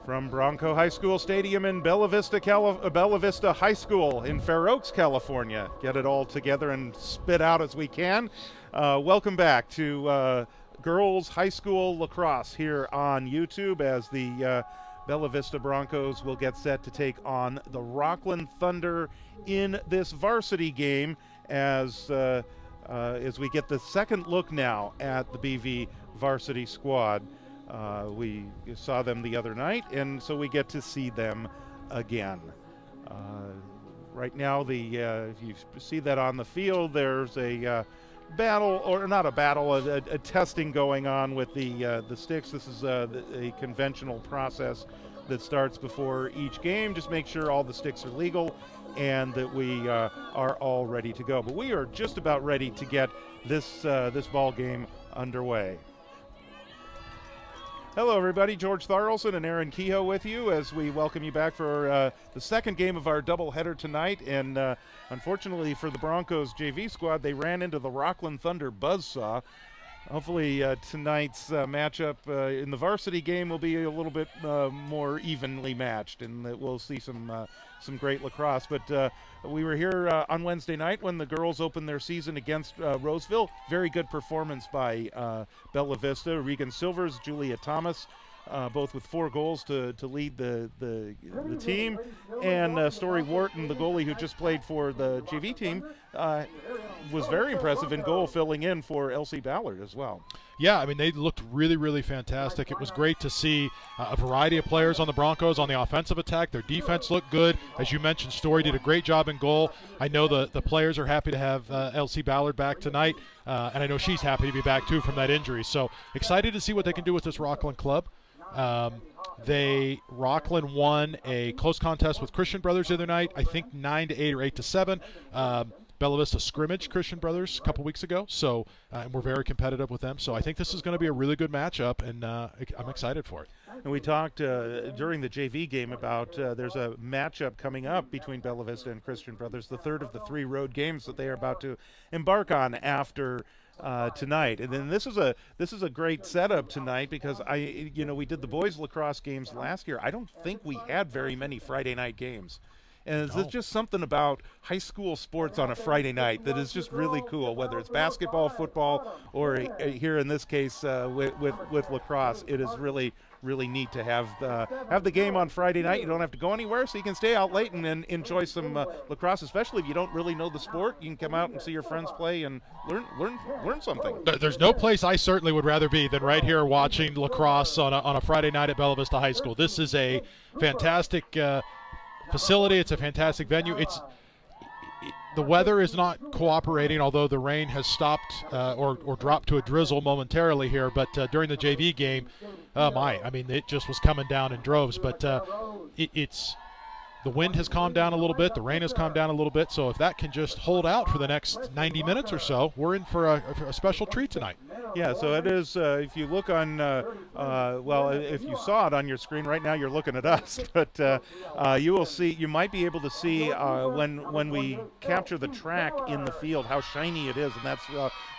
From Bronco High School Stadium in Bella Vista High School in Fair Oaks, California. Get it all together and spit out as we can. Welcome back to Girls High School Lacrosse here on YouTube as the Bella Vista Broncos will get set to take on the Rocklin Thunder in this varsity game as we get the second look now at the BV varsity squad. We saw them the other night, and so we get to see them again. Right now, if you see that on the field, there's a battle, or not a battle, a testing going on with the sticks. This is a conventional process that starts before each game. Just make sure all the sticks are legal and that we are all ready to go. But we are just about ready to get this ball game underway. Hello, everybody. George Tharlson and Aaron Kehoe with you as we welcome you back for the second game of our doubleheader tonight. And unfortunately for the Broncos JV squad, they ran into the Rocklin Thunder buzzsaw. Hopefully tonight's matchup in the varsity game will be a little bit more evenly matched, and that we'll see some great lacrosse. But we were here on Wednesday night when the girls opened their season against Roseville. Very good performance by Bella Vista. Regan Silvers, Julia Thomas, both with 4 goals to lead the team. And Story Wharton, the goalie who just played for the JV team, was very impressive in goal, filling in for Elsie Ballard as well. Yeah, I mean, they looked really, really fantastic. It was great to see a variety of players on the Broncos on the offensive attack. Their defense looked good. As you mentioned, Story did a great job in goal. I know the players are happy to have Elsie Ballard back tonight, and I know she's happy to be back, too, from that injury. So excited to see what they can do with this Rocklin club. Rocklin won a close contest with Christian Brothers the other night, I think 9-8 or 8-7. Bella Vista scrimmaged Christian Brothers a couple weeks ago, so and we're very competitive with them. So I think this is going to be a really good matchup, and I'm excited for it. And we talked during the JV game about there's a matchup coming up between Bella Vista and Christian Brothers, the third of the 3 road games that they are about to embark on after tonight. And then this is a great setup tonight because we did the boys lacrosse games last year. I don't think we had very many Friday night games. And there's just something about high school sports on a Friday night that is just really cool, whether it's basketball, football, or here in this case with lacrosse. It is really, really neat to have the game on Friday night. You don't have to go anywhere, so you can stay out late and enjoy some lacrosse, especially if you don't really know the sport. You can come out and see your friends play and learn something. There's no place I certainly would rather be than right here watching lacrosse on a Friday night at Bella Vista High School. This is a fantastic facility. It's a fantastic venue. The weather is not cooperating, although the rain has stopped or dropped to a drizzle momentarily here. But during the JV game, it just was coming down in droves. But the wind has calmed down a little bit. The rain has calmed down a little bit. So if that can just hold out for the next 90 minutes or so, we're in for a special treat tonight. Yeah, so it is, if you look on, if you saw it on your screen right now, you're looking at us, but you might be able to see when we capture the track in the field how shiny it is, and that's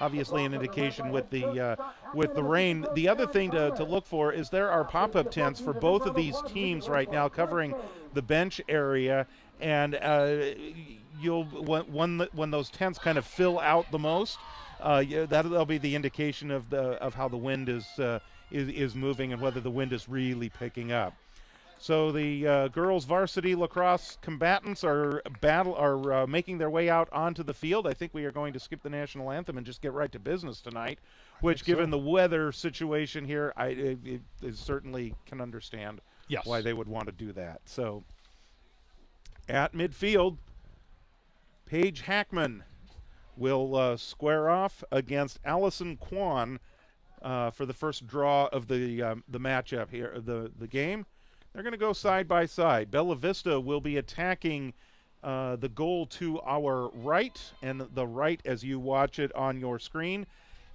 obviously an indication with the rain. The other thing to look for is there are pop-up tents for both of these teams right now covering the bench area, and when those tents kind of fill out the most, that'll be the indication of how the wind is moving and whether the wind is really picking up. So the girls varsity lacrosse combatants are making their way out onto the field. I think we are going to skip the national anthem and just get right to business tonight, which, given the weather situation here, I certainly can understand why they would want to do that. So at midfield, Paige Hackman will square off against Allison Kwan for the first draw of the matchup here, the game. They're going to go side by side. Bella Vista will be attacking the goal to our right, and the right as you watch it on your screen,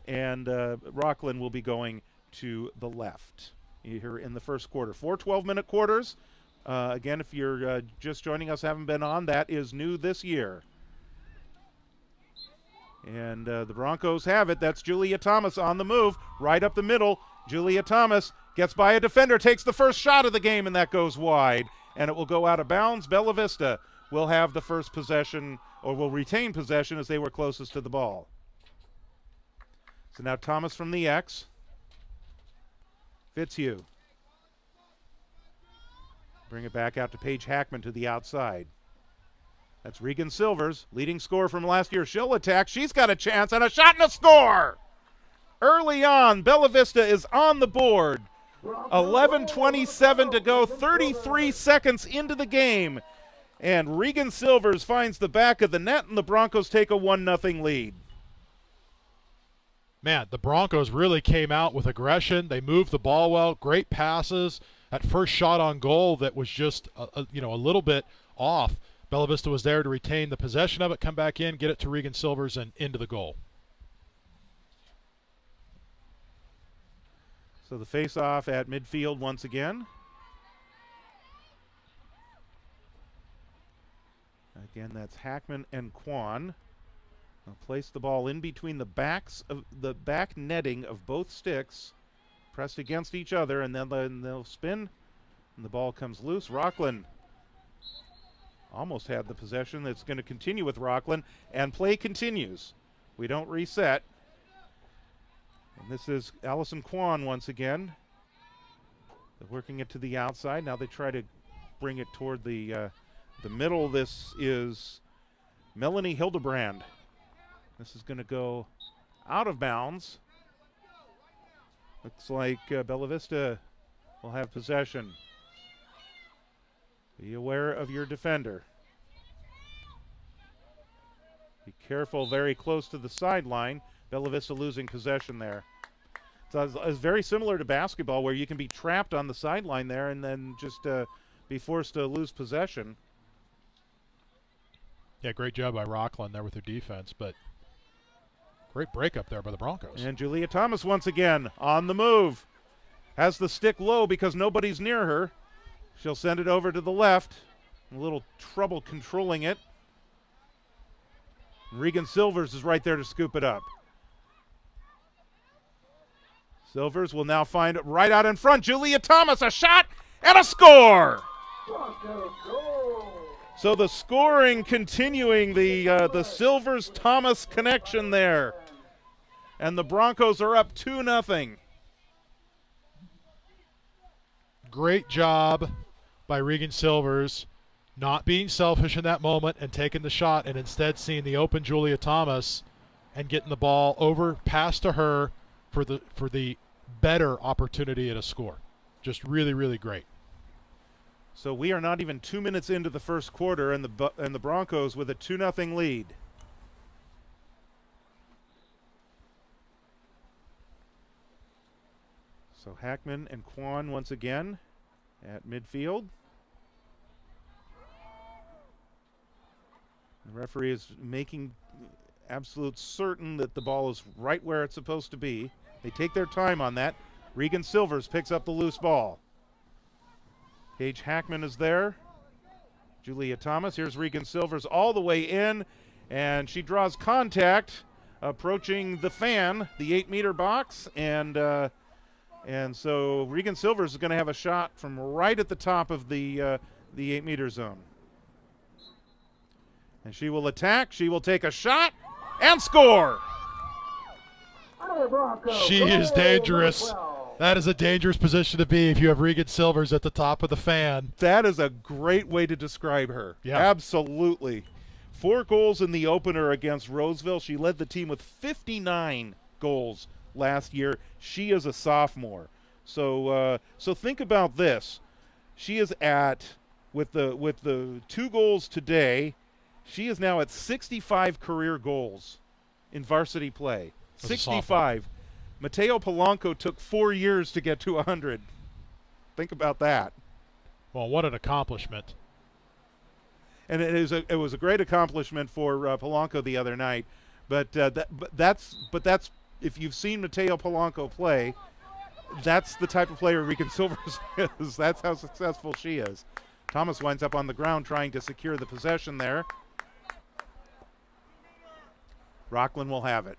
and Rocklin will be going to the left here in the first quarter. 4 12-minute quarters. Again, if you're just joining us, haven't been on, that is new this year. And the Broncos have it. That's Julia Thomas on the move, right up the middle. Julia Thomas Gets by a defender, takes the first shot of the game, and that goes wide. And it will go out of bounds. Bella Vista will have the first possession, or will retain possession as they were closest to the ball. So now Thomas from the X. Fitzhugh. Bring it back out to Paige Hackman to the outside. That's Regan Silvers, leading scorer from last year. She'll attack. She's got a chance and a shot and a score. Early on, Bella Vista is on the board. 11:27 to go, 33 seconds into the game. And Regan Silvers finds the back of the net, and the Broncos take a 1-0 lead. Man, the Broncos really came out with aggression. They moved the ball well, great passes. That first shot on goal that was just a little bit off. Bella Vista was there to retain the possession of it, come back in, get it to Regan Silvers, and into the goal. So the face-off at midfield once again. Again, that's Hackman and Kwan. They'll place the ball in between the backs of the back netting of both sticks, pressed against each other, and then they'll spin, and the ball comes loose. Rocklin almost had the possession. That's going to continue with Rocklin, and play continues. We don't reset. And this is Allison Kwan once again. They're working it to the outside. Now they try to bring it toward the middle. This is Melanie Hildebrand. This is going to go out of bounds. Looks like Bella Vista will have possession. Be aware of your defender. Be careful, very close to the sideline. Bella Vista losing possession there. So it's very similar to basketball, where you can be trapped on the sideline there and then just be forced to lose possession. Yeah, great job by Rocklin there with their defense, but great break up there by the Broncos. And Julia Thomas once again on the move. Has the stick low because nobody's near her. She'll send it over to the left. A little trouble controlling it. Regan Silvers is right there to scoop it up. Silvers will now find it right out in front. Julia Thomas, a shot and a score! So the scoring continuing, the Silvers-Thomas connection there. And the Broncos are up 2-0. Great job by Regan Silvers, not being selfish in that moment and taking the shot, and instead seeing the open Julia Thomas and getting the ball over past to her for the better opportunity at a score. Just really, really great. So we are not even 2 minutes into the first quarter, and the Broncos with a 2-0 lead. So Hackman and Kwan once again at midfield. The referee is making absolute certain that the ball is right where it's supposed to be. They take their time on that. Regan Silvers picks up the loose ball. Paige Hackman is there. Julia Thomas. Here's Regan Silvers all the way in, and she draws contact approaching the fan, the 8-meter box, and so Regan Silvers is going to have a shot from right at the top of the 8-meter zone. And she will attack. She will take a shot and score. She is dangerous. That is a dangerous position to be if you have Regan Silvers at the top of the fan. That is a great way to describe her. Yeah. Absolutely. 4 goals in the opener against Roseville. She led the team with 59 goals last year. She is a sophomore. So think about this. She is at, with the 2 goals today, she is now at 65 career goals in varsity play. 65. Mateo Polanco took 4 years to get to 100. Think about that. Well, what an accomplishment. And it was a great accomplishment for Polanco the other night. But that's if you've seen Mateo Polanco play, that's the type of player Regan Silvers is. That's how successful she is. Thomas winds up on the ground trying to secure the possession there. Rocklin will have it.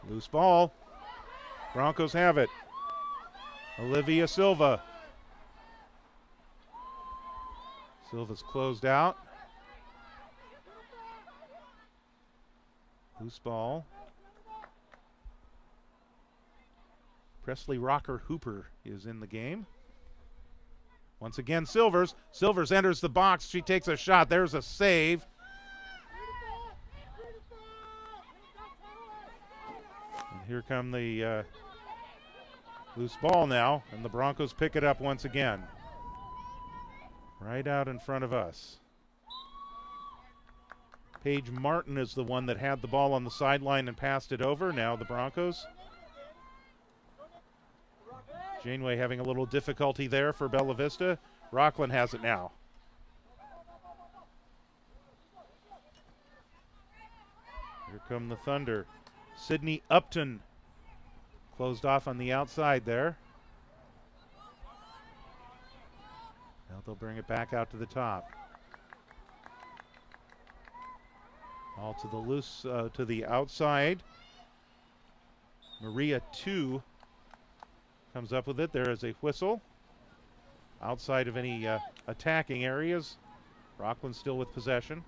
Loose ball. Broncos have it. Olivia Silva. Silva's closed out. Loose ball. Presley Rocker Hooper is in the game. Once again, Silvers. Silvers enters the box. She takes a shot. There's a save. And here come the loose ball now, and the Broncos pick it up once again. Right out in front of us. Paige Martin is the one that had the ball on the sideline and passed it over. Now the Broncos. Janeway having a little difficulty there for Bella Vista. Rocklin has it now. Here come the Thunder. Sydney Upton closed off on the outside there. Now they'll bring it back out to the top. All to the loose, to the outside. Maria 2 comes up with it. There is a whistle. Outside of any attacking areas. Rocklin still with possession.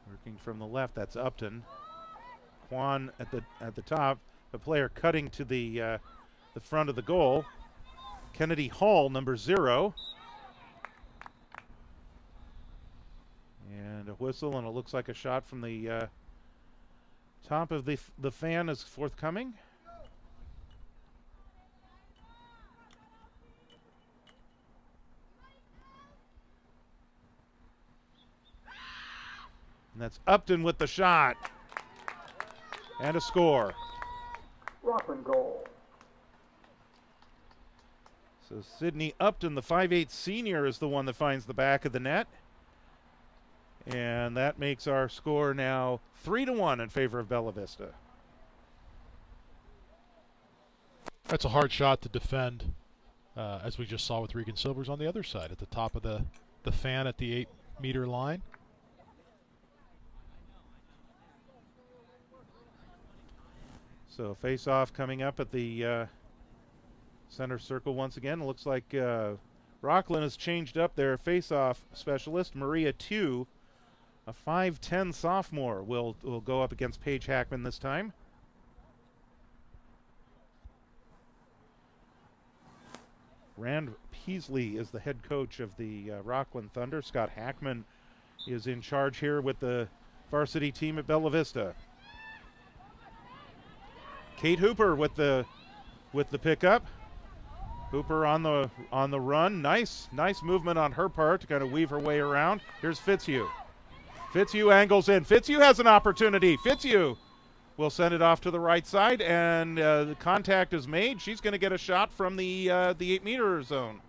Working from the left, that's Upton. Kwan at the top. The player cutting to the front of the goal. Kennedy Hall, number 0. And a whistle, and it looks like a shot from the top of the fan is forthcoming. And that's Upton with the shot. And a score. Rocklin goal. So Sydney Upton, the 5'8" senior, is the one that finds the back of the net. And that makes our score now 3-1 in favor of Bella Vista. That's a hard shot to defend, as we just saw with Regan Silvers on the other side at the top of the fan at the 8-meter line. So face-off coming up at the center circle once again. It looks like Rocklin has changed up their face-off specialist. Maria 2, a 5'10" sophomore, will go up against Paige Hackman this time. Rand Peasley is the head coach of the Rocklin Thunder. Scott Hackman is in charge here with the varsity team at Bella Vista. Kate Hooper with the pickup. Hooper on the run. Nice movement on her part to kind of weave her way around. Here's Fitzhugh. Fitzhugh angles in. Fitzhugh has an opportunity. Fitzhugh will send it off to the right side, and the contact is made. She's going to get a shot from the 8-meter zone.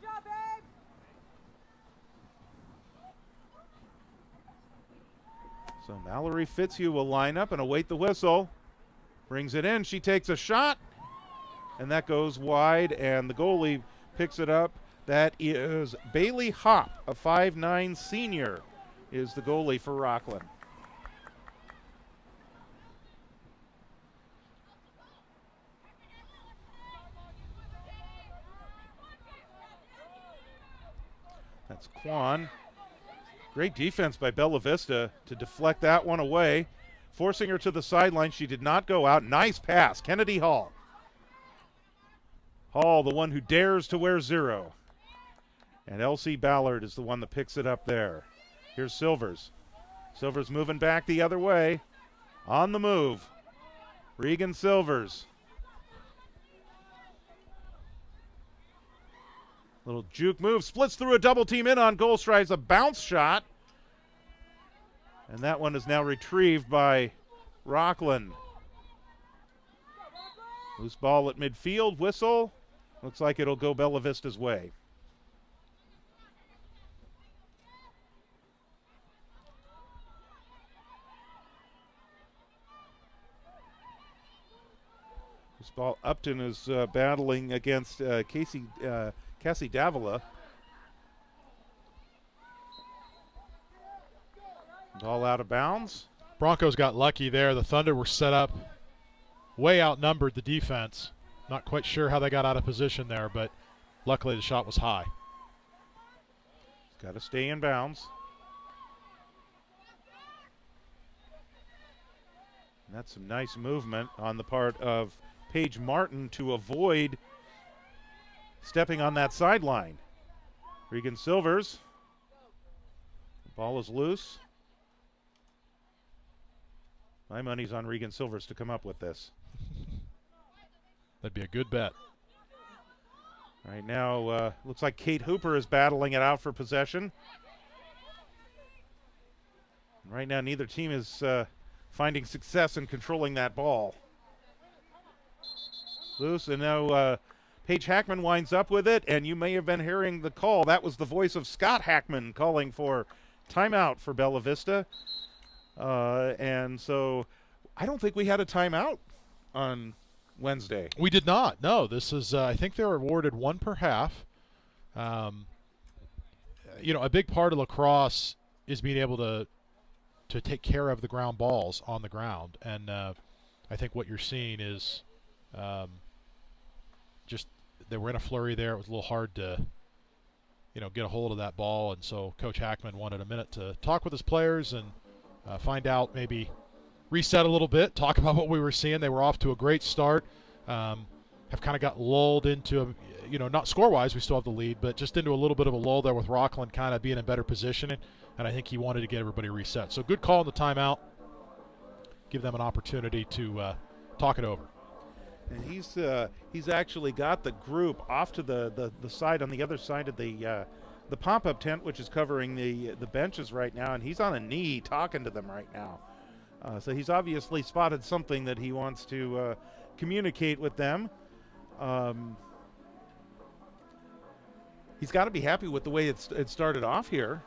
Good job, babe. So Mallory Fitzhugh will line up and await the whistle. Brings it in. She takes a shot, and that goes wide, and the goalie picks it up. That is Bailey Hopp, a 5'9" senior, is the goalie for Rocklin. That's Kwan. Great defense by Bella Vista to deflect that one away. Forcing her to the sideline. She did not go out. Nice pass. Kennedy Hall. Hall, the one who dares to wear 0. And Elsie Ballard is the one that picks it up there. Here's Silvers. Silvers moving back the other way. On the move. Regan Silvers. Little juke move. Splits through a double team in on goal. Strives a bounce shot. And that one is now retrieved by Rocklin. Loose ball at midfield. Whistle. Looks like it'll go Bella Vista's way. This ball, Upton is battling against Cassie Davila. Ball out of bounds. Broncos got lucky there. The Thunder were set up, way outnumbered the defense. Not quite sure how they got out of position there, but luckily the shot was high. Got to stay in bounds. And that's some nice movement on the part of Paige Martin to avoid stepping on that sideline. Regan Silvers. The ball is loose. My money's on Regan Silvers to come up with this. That'd be a good bet. Right now, looks like Kate Hooper is battling it out for possession. Right now, neither team is finding success in controlling that ball. Loose, and now Paige Hackman winds up with it, and you may have been hearing the call. That was the voice of Scott Hackman calling for timeout for Bella Vista. And so I don't think we had a timeout on Wednesday. We did not. No, this is, I think they're awarded one per half. You know, a big part of lacrosse is being able to take care of the ground balls on the ground. And I think what you're seeing is just they were in a flurry there. It was a little hard to, you know, get a hold of that ball. And so Coach Hackman wanted a minute to talk with his players and find out, maybe reset a little bit, talk about what we were seeing. They were off to a great start. Have kind of got lulled into, you know, not score-wise, we still have the lead, but just into a little bit of a lull there with Rocklin kind of being in better position. And I think he wanted to get everybody reset. So good call on the timeout. Give them an opportunity to talk it over. And he's actually got the group off to the side on the other side of the pop-up tent, which is covering the benches right now, and he's on a knee talking to them right now. So he's obviously spotted something that he wants to communicate with them. He's got to be happy with the way it started off here.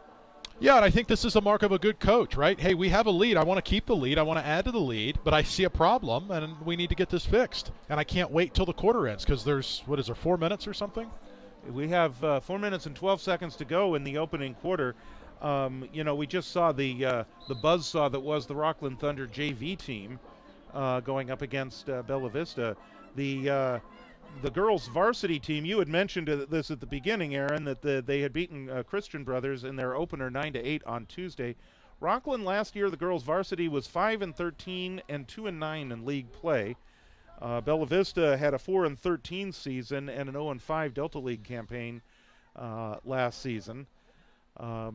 Yeah, and I think this is a mark of a good coach, right? Hey, we have a lead. I want to keep the lead. I want to add to the lead, but I see a problem, and we need to get this fixed. And I can't wait till the quarter ends because there's, 4 minutes or something? We have 4 minutes and 12 seconds to go in the opening quarter. You know, we just saw the buzzsaw that was the Rocklin Thunder JV team going up against Bella Vista. The girls' varsity team, you had mentioned this at the beginning, Aaron, that they had beaten Christian Brothers in their opener 9-8 on Tuesday. Rocklin last year, the girls' varsity was 5-13 and 2-9 in league play. Bella Vista had a 4-13 season and an 0-5 Delta League campaign last season. But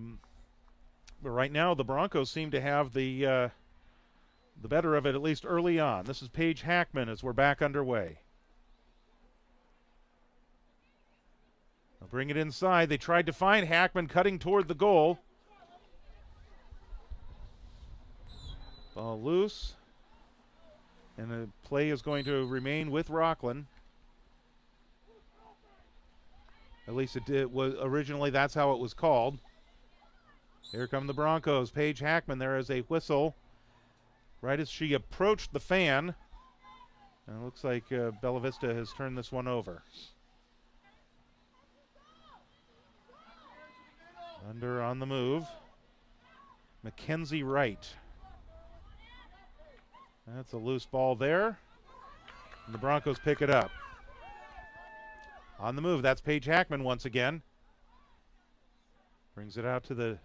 right now, the Broncos seem to have the better of it, at least early on. This is Paige Hackman as we're back underway. They'll bring it inside. They tried to find Hackman cutting toward the goal. Ball loose. And the play is going to remain with Rocklin. At least it was originally, that's how it was called. Here come the Broncos. Paige Hackman, there is a whistle right as she approached the fan. And it looks like Bella Vista has turned this one over. Under on the move. Mackenzie Wright. That's a loose ball there. And the Broncos pick it up. On the move, that's Paige Hackman once again. Brings it out to the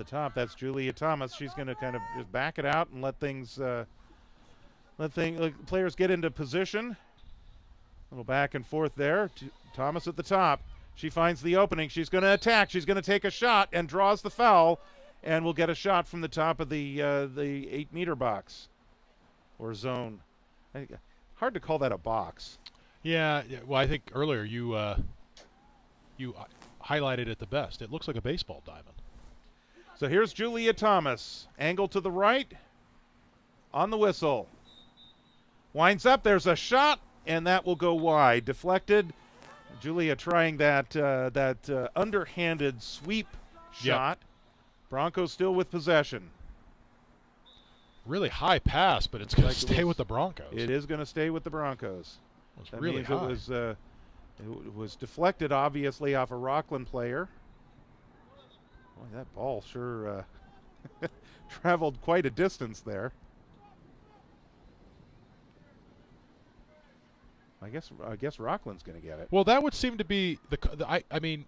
top. That's Julia Thomas. She's going to kind of just back it out and let players get into position. A little back and forth there. Thomas at the top. She finds the opening. She's going to attack. She's going to take a shot and draws the foul, and will get a shot from the top of the 8-meter box or zone. Hard to call that a box. Yeah. Well, I think earlier you highlighted it the best. It looks like a baseball diamond. So here's Julia Thomas. Angle to the right. On the whistle. Winds up. There's a shot, and that will go wide. Deflected. Julia trying that underhanded sweep shot. Yep. Broncos still with possession. really high pass, but it's going to stay with the Broncos. It is going to stay with the Broncos. It's That really means high. it was deflected, obviously, off a Rocklin player. Boy, that ball sure traveled quite a distance there. I guess Rocklin's going to get it. Well, that would seem to be I mean,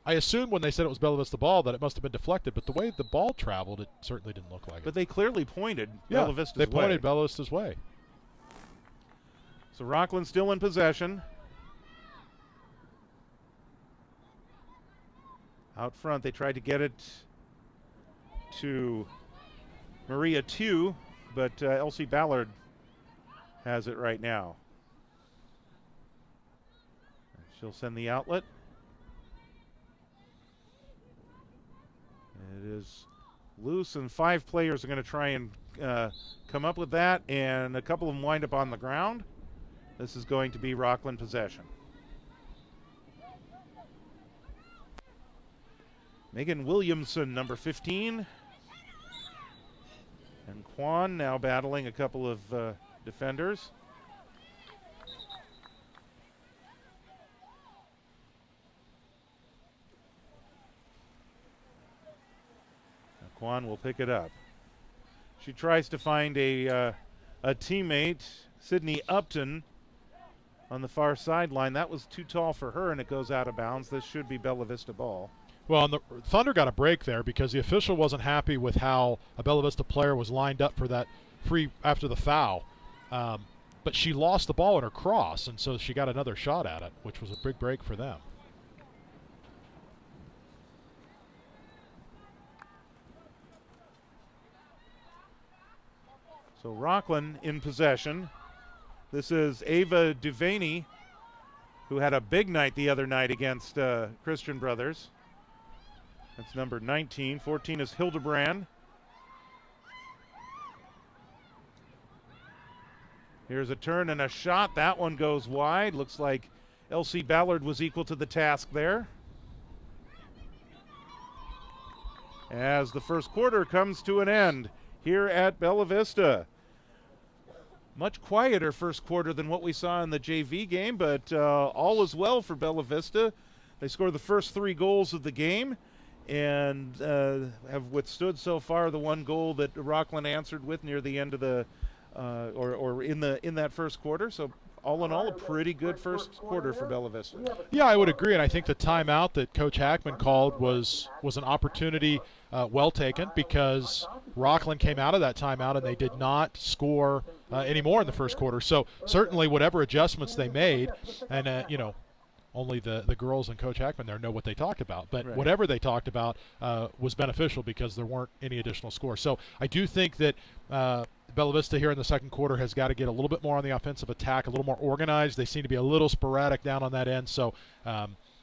I assumed when they said it was Bella Vista ball that it must have been deflected, but the way the ball traveled, it certainly didn't look like it. But they clearly pointed Yeah, Bella Vista's they way. pointed Bella Vista's way. So Rocklin still in possession. Out front, they tried to get it to Maria 2, but Elsie Ballard has it right now. She'll send the outlet. It is loose, and 5 players are going to try and come up with that, and a couple of them wind up on the ground. This is going to be Rocklin possession. Megan Williamson, number 15. And Kwan now battling a couple of defenders. Now Kwan will pick it up. She tries to find a teammate, Sydney Upton, on the far sideline. That was too tall for her, and it goes out of bounds. This should be Bella Vista ball. Well, and the Thunder got a break there because the official wasn't happy with how a Bella Vista player was lined up for that free after the foul. But she lost the ball in her cross, and so she got another shot at it, which was a big break for them. So Rocklin in possession. This is Ava Duvaney, who had a big night the other night against Christian Brothers. That's number 19. 14 is Hildebrand. Here's a turn and a shot. That one goes wide. Looks like Elsie Ballard was equal to the task there. As the first quarter comes to an end here at Bella Vista. Much quieter first quarter than what we saw in the JV game, but all is well for Bella Vista. They scored the first 3 goals of the game and have withstood so far the 1 goal that Rocklin answered with near the end of the or in that first quarter. So all in all, a pretty good first quarter for Bella Vista. Yeah, I would agree, and I think the timeout that Coach Hackman called was an opportunity well taken because Rocklin came out of that timeout and they did not score any more in the first quarter. So certainly whatever adjustments they made, and only the girls and Coach Hackman there know what they talked about. But right. Whatever they talked about was beneficial because there weren't any additional scores. So I do think that Bella Vista here in the second quarter has got to get a little bit more on the offensive attack, a little more organized. They seem to be a little sporadic down on that end. So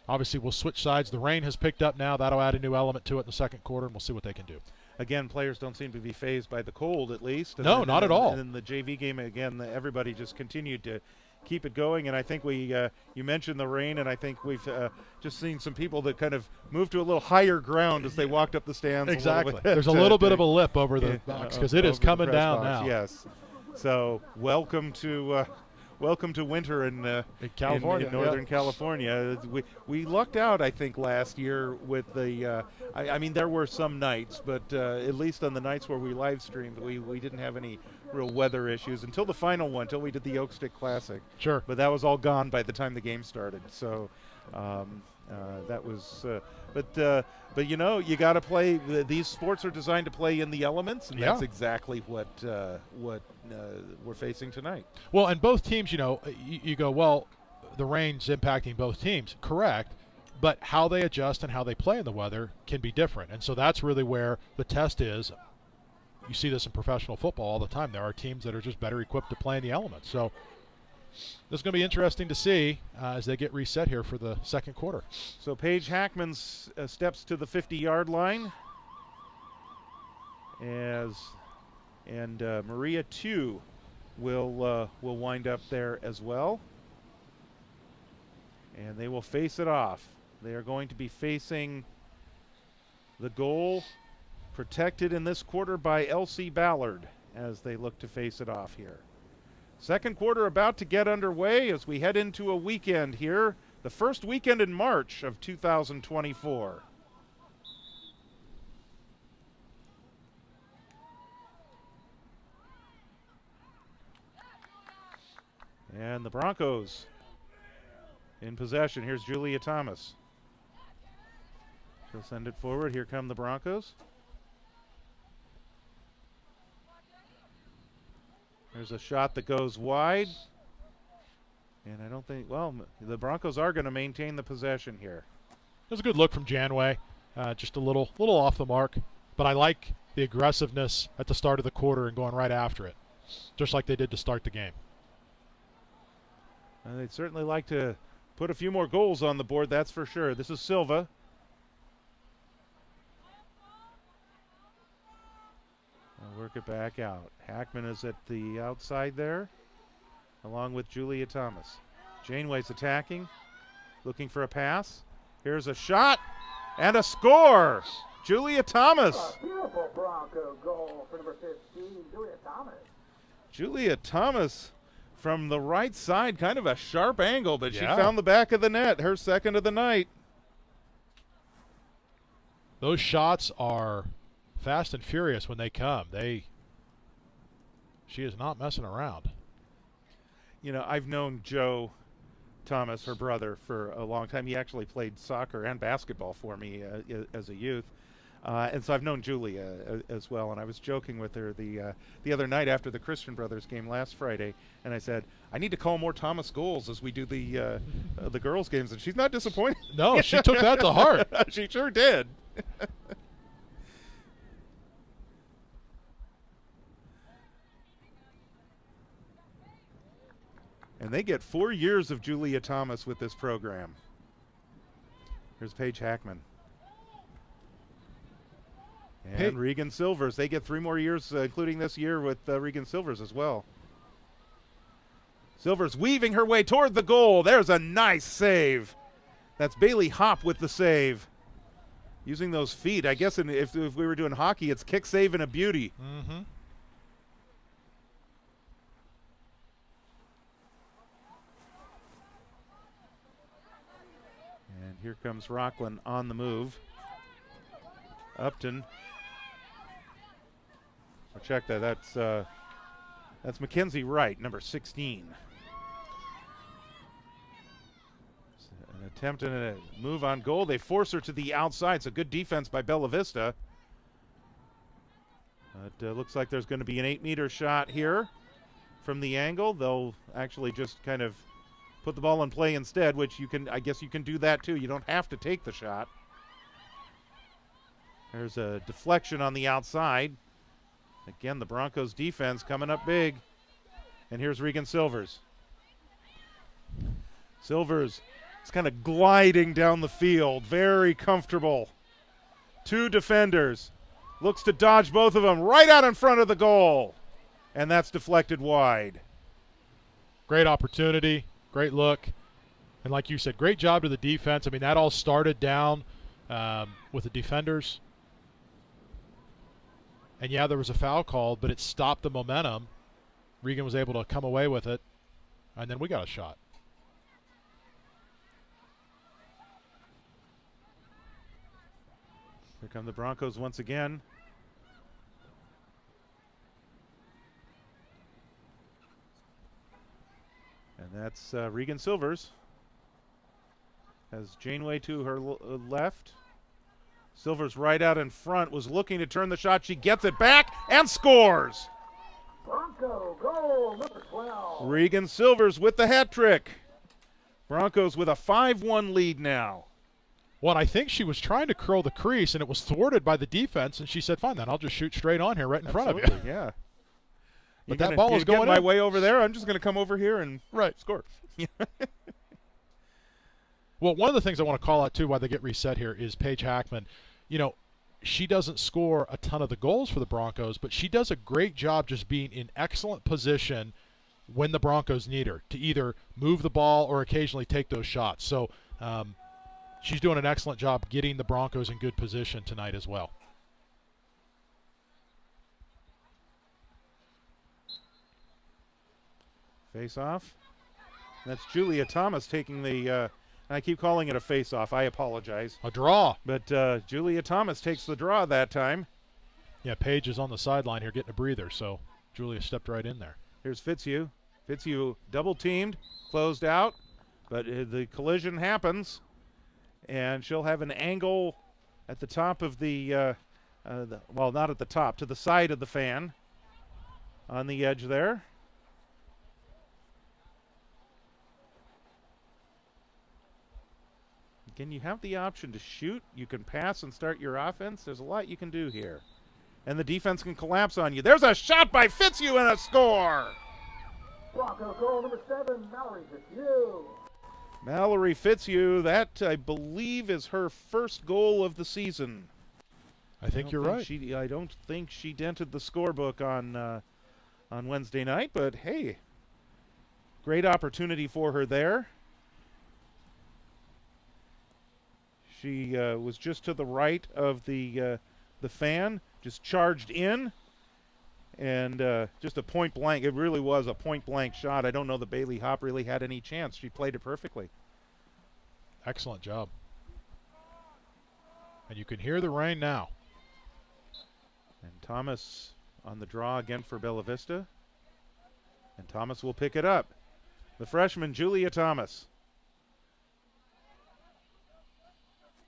obviously we'll switch sides. The rain has picked up now. That'll add a new element to it in the second quarter, and we'll see what they can do. Again, players don't seem to be fazed by the cold, at least. No, not at all. And in the JV game, again, everybody just continued to keep it going. And I think you mentioned the rain, and I think we've just seen some people that kind of moved to a little higher ground as they walked up the stands. Exactly. There's a little bit of a lip over the box because it is coming down now. Yes. So welcome to winter in California, in Northern California. We lucked out, I think, last year with the. I mean, there were some nights, but at least on the nights where we live streamed, we didn't have any real weather issues until the final one, until we did the Oak Stick Classic. Sure. But that was all gone by the time the game started. So that was. But you got to play. These sports are designed to play in the elements, and that's exactly what we're facing tonight. Well, and both teams, you go, well, the rain's impacting both teams. Correct. But how they adjust and how they play in the weather can be different. And so that's really where the test is. You see this in professional football all the time. There are teams that are just better equipped to play in the elements. So this is going to be interesting to see as they get reset here for the second quarter. So Paige Hackman steps to the 50-yard line, and Maria 2 will wind up there as well, and they will face it off. They are going to be facing the goal, protected in this quarter by Elsie Ballard. as they look to face it off here. Second quarter about to get underway as we head into a weekend here, the first weekend in March of 2024. And the Broncos in possession. Here's Julia Thomas. She'll send it forward. Here come the Broncos. There's a shot that goes wide. And I don't think, well, the Broncos are going to maintain the possession here. It was a good look from Janway. Just a little off the mark. But I like the aggressiveness at the start of the quarter and going right after it, just like they did to start the game. They'd certainly like to put a few more goals on the board, that's for sure. This is Silva. I'll work it back out. Hackman is at the outside there, along with Julia Thomas. Janeway's attacking, looking for a pass. Here's a shot and a score. Julia Thomas. A beautiful Bronco goal for number 15, Julia Thomas. Julia Thomas from the right side, kind of a sharp angle, but she Yeah. found the back of the net, her second of the night. Those shots are fast and furious when they come. She is not messing around. You know, I've known Joe Thomas, her brother, for a long time. He actually played soccer and basketball for me as a youth. And so I've known Julia as well, and I was joking with her the other night after the Christian Brothers game last Friday, and I said, I need to call more Thomas goals as we do the girls' games, and she's not disappointed. No, she took that to heart. She sure did. And they get 4 years of Julia Thomas with this program. Here's Paige Hackman. And Regan Silvers. They get 3 more years, including this year with Regan Silvers as well. Silvers weaving her way toward the goal. There's a nice save. That's Bailey Hopp with the save. Using those feet. I guess if we were doing hockey, it's kick, save, and a beauty. Mm-hmm. And here comes Rocklin on the move. Upton. I'll check that. That's Mackenzie Wright, number 16. An attempt and a move on goal. They force her to the outside. It's a good defense by Bella Vista. It looks like there's going to be an 8-meter shot here from the angle. They'll actually just kind of put the ball in play instead, which you can, I guess you can do that too. You don't have to take the shot. There's a deflection on the outside. Again, the Broncos defense coming up big. And here's Regan Silvers. Silvers is kind of gliding down the field, very comfortable. 2 defenders. Looks to dodge both of them right out in front of the goal. And that's deflected wide. Great opportunity, great look. And like you said, great job to the defense. I mean, that all started down with the defenders. And yeah, there was a foul called, but it stopped the momentum. Regan was able to come away with it, and then we got a shot. Here come the Broncos once again. And that's Regan Silvers. Has Janeway to her left. Silvers right out in front, was looking to turn the shot. She gets it back and scores. Bronco goal, number 12. Regan Silvers with the hat trick. Broncos with a 5-1 lead now. Well, I think she was trying to curl the crease, and it was thwarted by the defense, and she said, fine, then I'll just shoot straight on here right in front of you. Yeah. But that ball was going my in. way over there. I'm just going to come over here and score. Well, one of the things I want to call out, too, while they get reset here is Paige Hackman. You know, she doesn't score a ton of the goals for the Broncos, but she does a great job just being in excellent position when the Broncos need her to either move the ball or occasionally take those shots. So she's doing an excellent job getting the Broncos in good position tonight as well. Face off. That's Julia Thomas taking the, I keep calling it a face off. I apologize. A draw. But Julia Thomas takes the draw that time. Yeah, Paige is on the sideline here getting a breather, so Julia stepped right in there. Here's Fitzhugh. Fitzhugh double teamed, closed out, but the collision happens, and she'll have an angle at the top of well, not at the top, to the side of the fan on the edge there. Again, you have the option to shoot. You can pass and start your offense. There's a lot you can do here. And the defense can collapse on you. There's a shot by Fitzhugh and a score! Bronco goal number 7, Mallory Fitzhugh. Mallory Fitzhugh, that I believe is her first goal of the season. I think you're right. I don't think she dented the scorebook on Wednesday night, but hey, great opportunity for her there. She was just to the right of the fan, just charged in, and just a point blank. It really was a point blank shot. I don't know that Bailey Hopp really had any chance. She played it perfectly. Excellent job. And you can hear the rain now. And Thomas on the draw again for Bella Vista. And Thomas will pick it up. The freshman, Julia Thomas.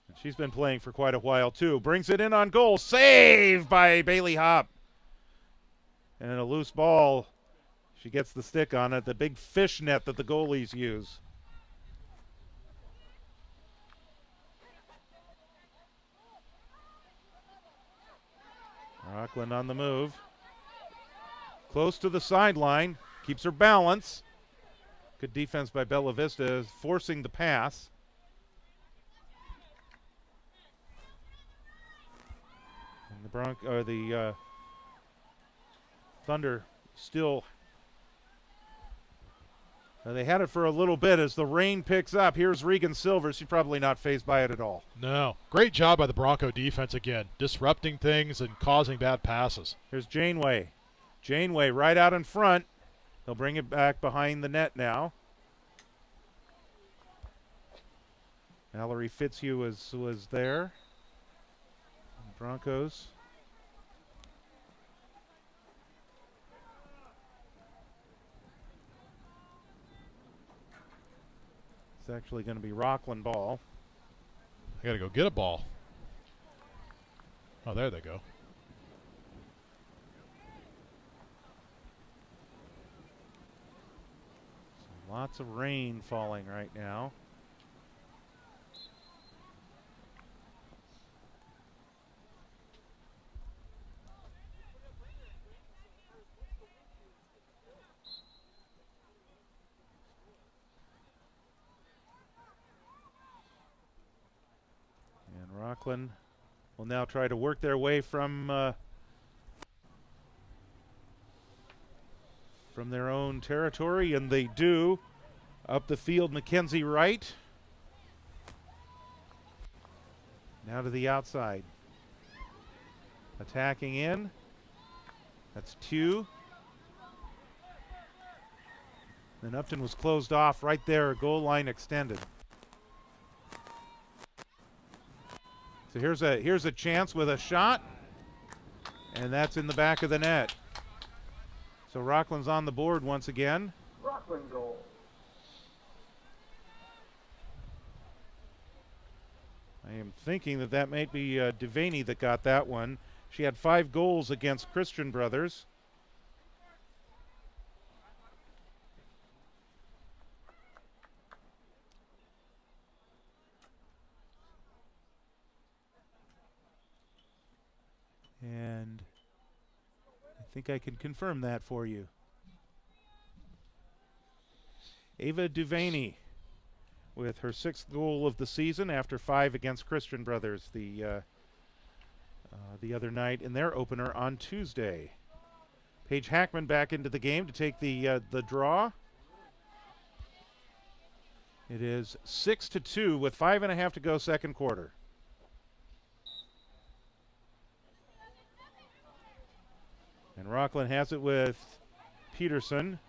And she's been playing for quite a while, too. Brings it in on goal. Save by Bailey Hopp. And a loose ball. She gets the stick on it. The big fish net that the goalies use. Rocklin on the move. Close to the sideline. Keeps her balance. Good defense by Bella Vista, forcing the pass. And the Thunder still. They had it for a little bit as the rain picks up. Here's Regan Silver. She's probably not fazed by it at all. No. Great job by the Bronco defense again, disrupting things and causing bad passes. Here's Janeway. Janeway right out in front. They'll bring it back behind the net now. Mallory Fitzhugh was there. Broncos. It's actually going to be Rocklin ball. I got to go get a ball. Oh, there they go. So lots of rain falling right now. Rocklin will now try to work their way from their own territory, and they do. Up the field, Mackenzie Wright. Now to the outside. Attacking in. That's 2. Then Upton was closed off right there, goal line extended. So here's a chance with a shot, and that's in the back of the net. So Rocklin's on the board once again. Rocklin goal. I am thinking that might be Devaney that got that one. She had 5 goals against Christian Brothers. And I think I can confirm that for you. Ava Devaney with her 6th goal of the season after 5 against Christian Brothers the other night in their opener on Tuesday. Paige Hackman back into the game to take the draw. It is 6-2 with 5.5 to go, second quarter. And Rocklin has it with Peterson.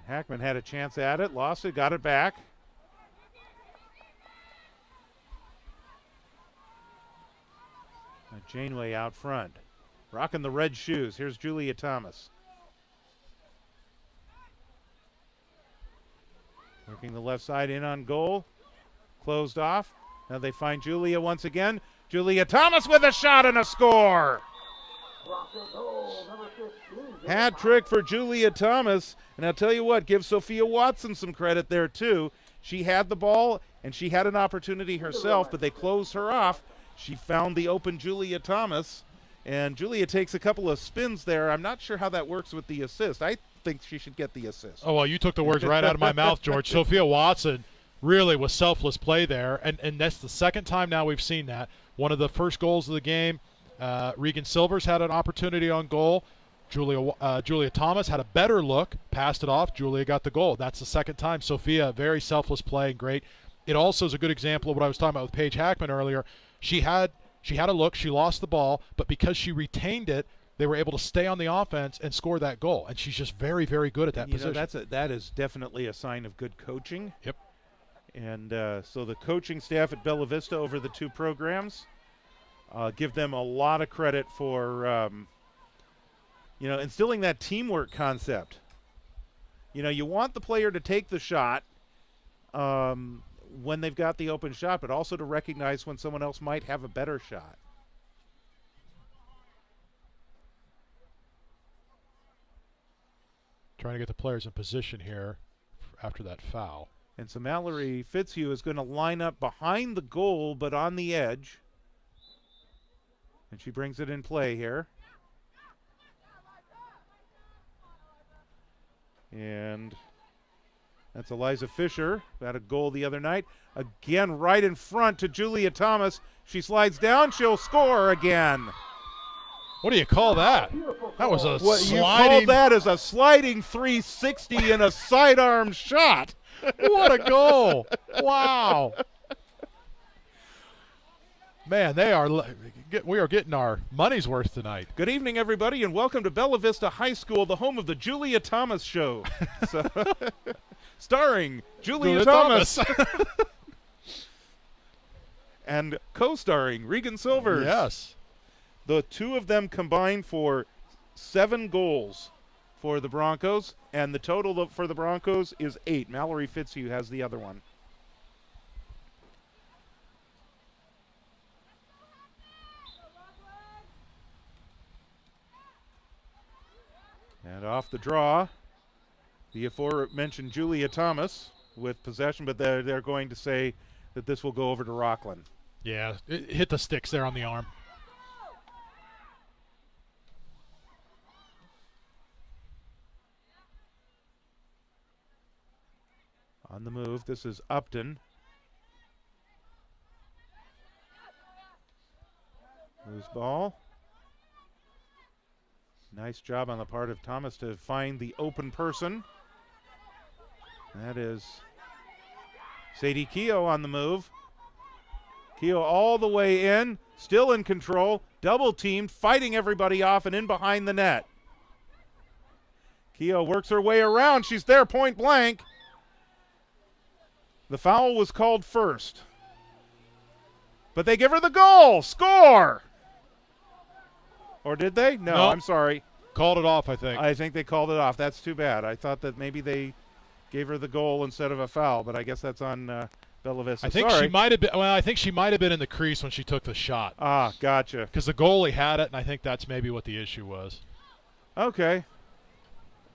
Hackman had a chance at it, lost it, got it back. Janeway out front, rocking the red shoes. Here's Julia Thomas. Working the left side in on goal. Closed off. Now they find Julia once again. Julia Thomas with a shot and a score. Hat trick for Julia Thomas. And I'll tell you what, give Sophia Watson some credit there too. She had the ball and she had an opportunity herself, but they closed her off. She found the open Julia Thomas, and Julia takes a couple of spins there. I'm not sure how that works with the assist. I think she should get the assist. Oh, well, you took the words right out of my mouth, George. Sophia Watson really was selfless play there, and that's the second time now we've seen that. One of the first goals of the game, Regan Silvers had an opportunity on goal. Julia Thomas had a better look, passed it off. Julia got the goal. That's the second time. Sophia, very selfless play and great. It also is a good example of what I was talking about with Paige Hackman earlier. She had a look, she lost the ball, but because she retained it, they were able to stay on the offense and score that goal. And she's just very, very good at that position. That is definitely a sign of good coaching. Yep. And so the coaching staff at Bella Vista over the two programs, give them a lot of credit for, instilling that teamwork concept. You want the player to take the shot when they've got the open shot, but also to recognize when someone else might have a better shot. Trying to get the players in position here after that foul. And so Mallory Fitzhugh is going to line up behind the goal, but on the edge. And she brings it in play here. And that's Eliza Fisher, who had a goal the other night. Again, right in front to Julia Thomas. She slides down, she'll score again. What do you call that? That was a sliding. You call that as a sliding 360 and a sidearm shot. What a goal. Wow. Man, we are getting our money's worth tonight. Good evening, everybody, and welcome to Bella Vista High School, the home of the Julia Thomas Show. Starring Julia Thomas. And co-starring Regan Silvers. Yes. The two of them combined for 7 goals for the Broncos, and the total for the Broncos is 8. Mallory Fitzhugh has the other one. And off the draw, the aforementioned Julia Thomas with possession, but they're going to say that this will go over to Rocklin. Yeah, it hit the sticks there on the arm. On the move, this is Upton. Loose ball. Nice job on the part of Thomas to find the open person. That is Sadie Keogh on the move. Keogh all the way in, still in control, double teamed, fighting everybody off and in behind the net. Keogh works her way around. She's there point blank. The foul was called first. But they give her the goal. Score! Or did they? No, nope. I'm sorry. Called it off, I think. I think they called it off. That's too bad. I thought that maybe they gave her the goal instead of a foul, but I guess that's on Bella Vista. I think she might have been. Well, I think she might have been in the crease when she took the shot. Ah, gotcha. Because the goalie had it, and I think that's maybe what the issue was. Okay.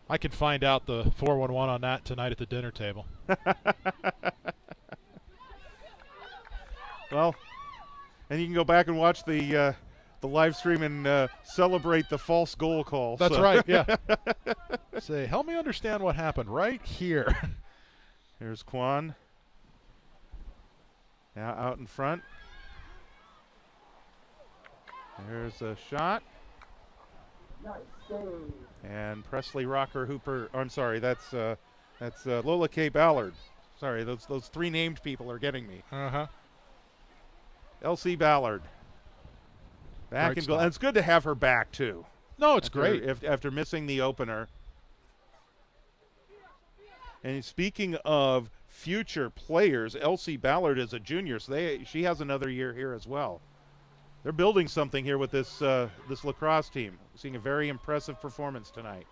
I can find out the 411 on that tonight at the dinner table. Well, and you can go back and watch the live stream and celebrate the false goal call. That's right, yeah. Say, help me understand what happened right here. Here's Kwan. Now out in front. There's a shot. Nice save. And Presley Rocker Hooper. I'm sorry, that's Lola K. Ballard. Sorry, those 3 named people are getting me. Uh-huh. L.C. Ballard. Back in goal. And it's good to have her back, too. No, it's great. After missing the opener. And speaking of future players, Elsie Ballard is a junior, so she has another year here as well. They're building something here with this this lacrosse team. Seeing a very impressive performance tonight.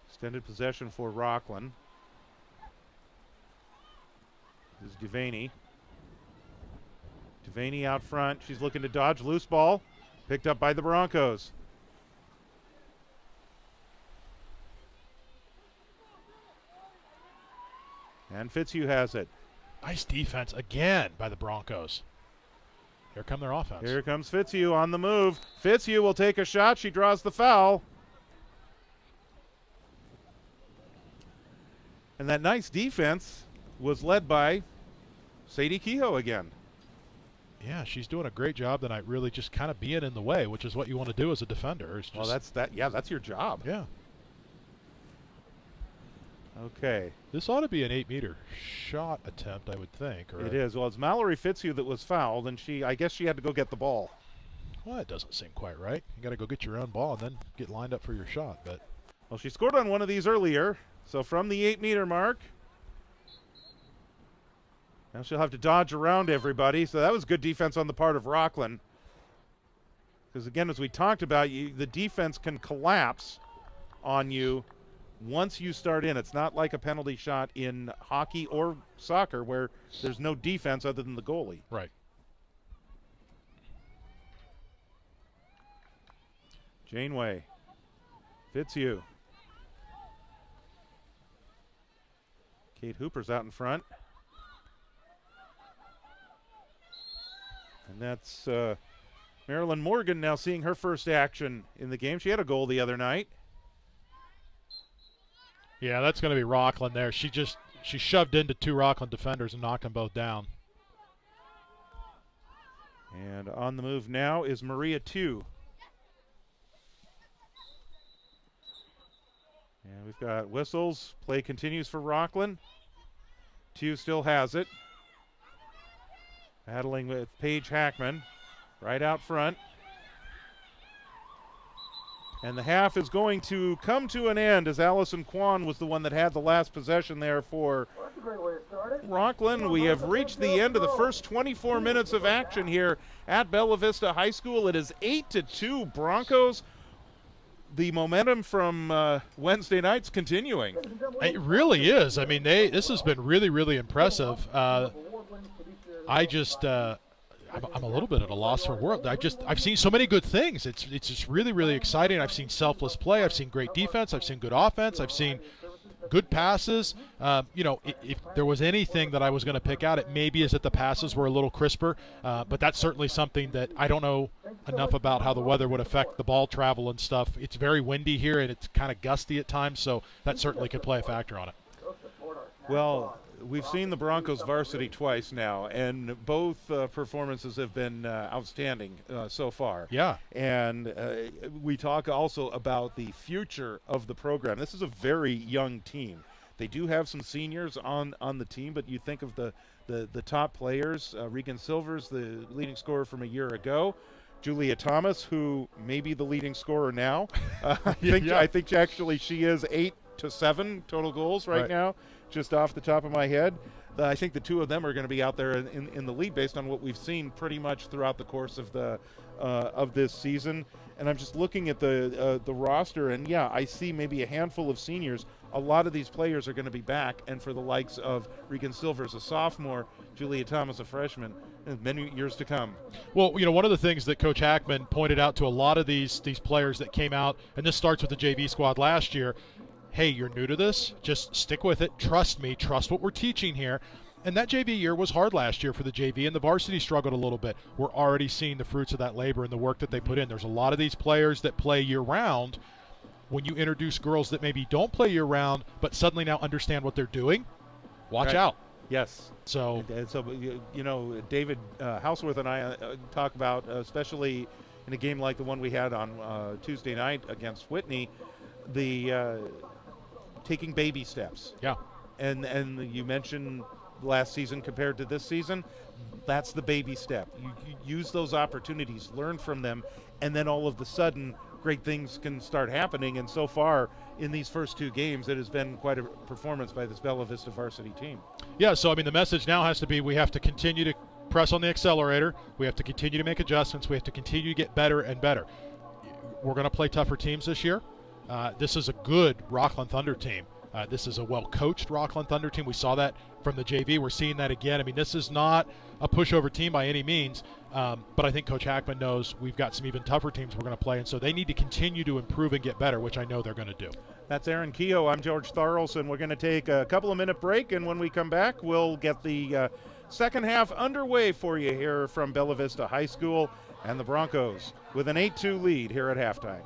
Extended possession for Rocklin. This is Devaney. Devaney out front. She's looking to dodge loose ball. Picked up by the Broncos. And Fitzhugh has it. Nice defense again by the Broncos. Here come their offense. Here comes Fitzhugh on the move. Fitzhugh will take a shot. She draws the foul. And that nice defense was led by Sadie Kehoe again. Yeah, she's doing a great job tonight, really just kind of being in the way, which is what you want to do as a defender. Well, that's your job. Yeah. Okay. This ought to be an 8-meter shot attempt, I would think. Or it is. Well, it's Mallory Fitzhugh that was fouled, and I guess she had to go get the ball. Well, it doesn't seem quite right. You got to go get your own ball and then get lined up for your shot. But well, she scored on one of these earlier, so from the 8-meter mark. Now she'll have to dodge around everybody, so that was good defense on the part of Rocklin. Because, again, as we talked about, the defense can collapse on you once you start in. It's not like a penalty shot in hockey or soccer where there's no defense other than the goalie. Right. Janeway. Fitzhugh. Kate Hooper's out in front. And that's Marilyn Morgan now seeing her first action in the game. She had a goal the other night. Yeah, that's going to be Rocklin there. She shoved into 2 Rocklin defenders and knocked them both down. And on the move now is Maria Tew. And we've got whistles. Play continues for Rocklin. Tew still has it. Battling with Paige Hackman right out front. And the half is going to come to an end as Allison Kwan was the one that had the last possession there for Rocklin. We have reached the end of the first 24 minutes of action here at Bella Vista High School. It is 8-2 Broncos. The momentum from Wednesday night's continuing. It really is. I mean, this has been really, really impressive. I'm a little bit at a loss for words. I've seen so many good things. It's just really, really exciting. I've seen selfless play. I've seen great defense. I've seen good offense. I've seen good passes. If there was anything that I was going to pick out, it maybe is that the passes were a little crisper. But that's certainly something that I don't know enough about how the weather would affect the ball travel and stuff. It's very windy here, and it's kind of gusty at times, so that certainly could play a factor on it. Well, we've seen the Broncos varsity twice now, and both performances have been outstanding so far. Yeah. And we talk also about the future of the program. This is a very young team. They do have some seniors on the team, but you think of the top players. Regan Silvers, the leading scorer from a year ago. Julia Thomas, who may be the leading scorer now. I think actually she is 8 to 7 total goals right now, just off the top of my head. I think the two of them are going to be out there in the lead based on what we've seen pretty much throughout the course of this season. And I'm just looking at the roster, and yeah, I see maybe a handful of seniors. A lot of these players are going to be back, and for the likes of Regan Silvers, a sophomore, Julia Thomas, a freshman, and many years to come. Well, one of the things that Coach Hackman pointed out to a lot of these players that came out, and this starts with the JV squad last year, hey, you're new to this, just stick with it, trust me, trust what we're teaching here. And that JV year was hard last year for the JV, and the varsity struggled a little bit. We're already seeing the fruits of that labor and the work that they put in. There's a lot of these players that play year-round. When you introduce girls that maybe don't play year-round but suddenly now understand what they're doing, watch out. Yes. So David Houseworth and I talk about, especially in a game like the one we had on Tuesday night against Whitney, the taking baby steps. Yeah. And you mentioned last season compared to this season, that's the baby step. You use those opportunities, learn from them, and then all of a sudden great things can start happening. And so far in these first 2 games, it has been quite a performance by this Bella Vista varsity team. Yeah, so I mean the message now has to be we have to continue to press on the accelerator. We have to continue to make adjustments. We have to continue to get better and better. We're going to play tougher teams this year. This is a good Rocklin Thunder team. This is a well-coached Rocklin Thunder team. We saw that from the JV. We're seeing that again. I mean, this is not a pushover team by any means, but I think Coach Hackman knows we've got some even tougher teams we're going to play, and so they need to continue to improve and get better, which I know they're going to do. That's Aaron Keogh. I'm George Tharlson. We're going to take a couple of minute break, and when we come back, we'll get the second half underway for you here from Bella Vista High School and the Broncos with an 8-2 lead here at halftime.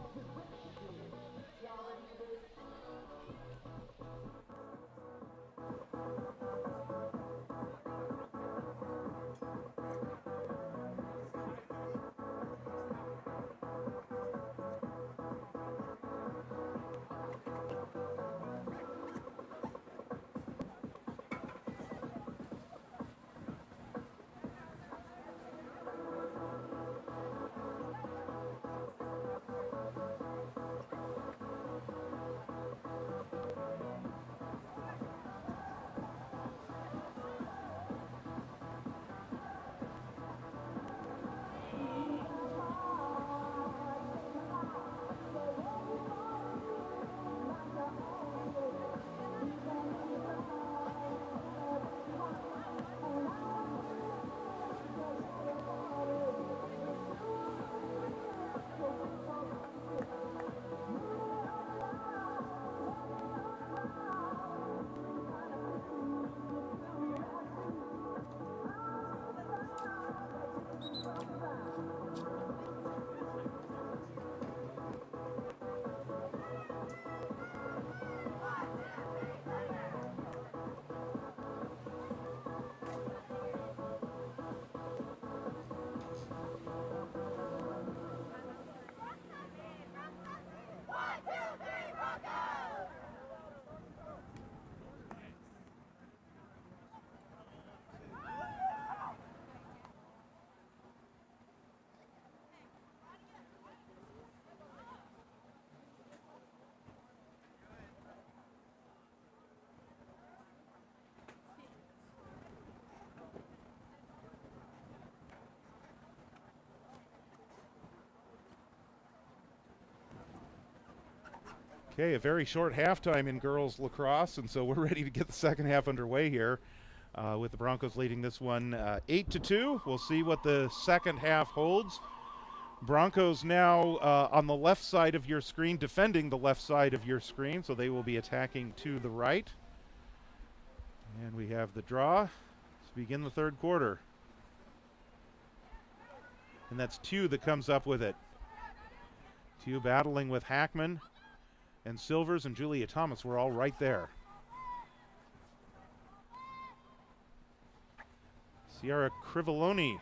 Okay, a very short halftime in girls lacrosse, and so we're ready to get the second half underway here with the Broncos leading this one 8-2. We'll see what the second half holds. Broncos now on the left side of your screen, defending the left side of your screen, so they will be attacking to the right. And we have the draw to begin the third quarter. And that's Tew that comes up with it. Tew battling with Hackman. And Silvers and Julia Thomas were all right there. Sierra Crivoloni,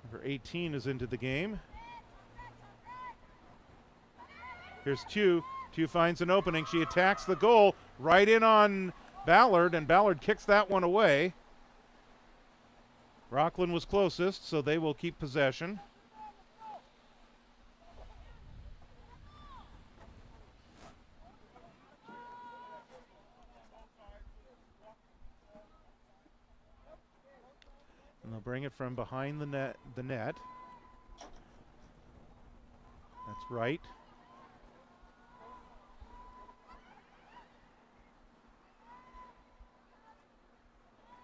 number 18, is into the game. Here's Tew. Tew finds an opening. She attacks the goal right in on Ballard, and Ballard kicks that one away. Rocklin was closest, so they will keep possession. And they'll bring it from behind the net. That's right.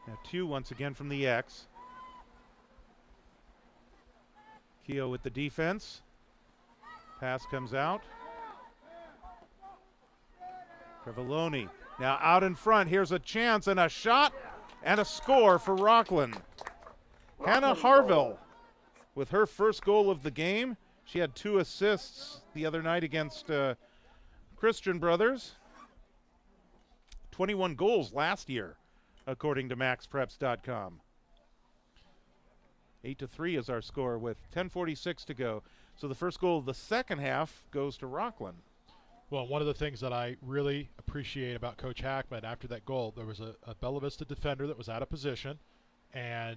Now Tew once again from the X. Keogh with the defense. Pass comes out. Crivoloni now out in front. Here's a chance and a shot and a score for Rocklin. Hannah Harville with her first goal of the game. She had 2 assists the other night against Christian Brothers. 21 goals last year, according to MaxPreps.com. 8-3 is our score with 10:46 to go. So the first goal of the second half goes to Rocklin. Well, one of the things that I really appreciate about Coach Hackman after that goal, there was a Bella Vista defender that was out of position, and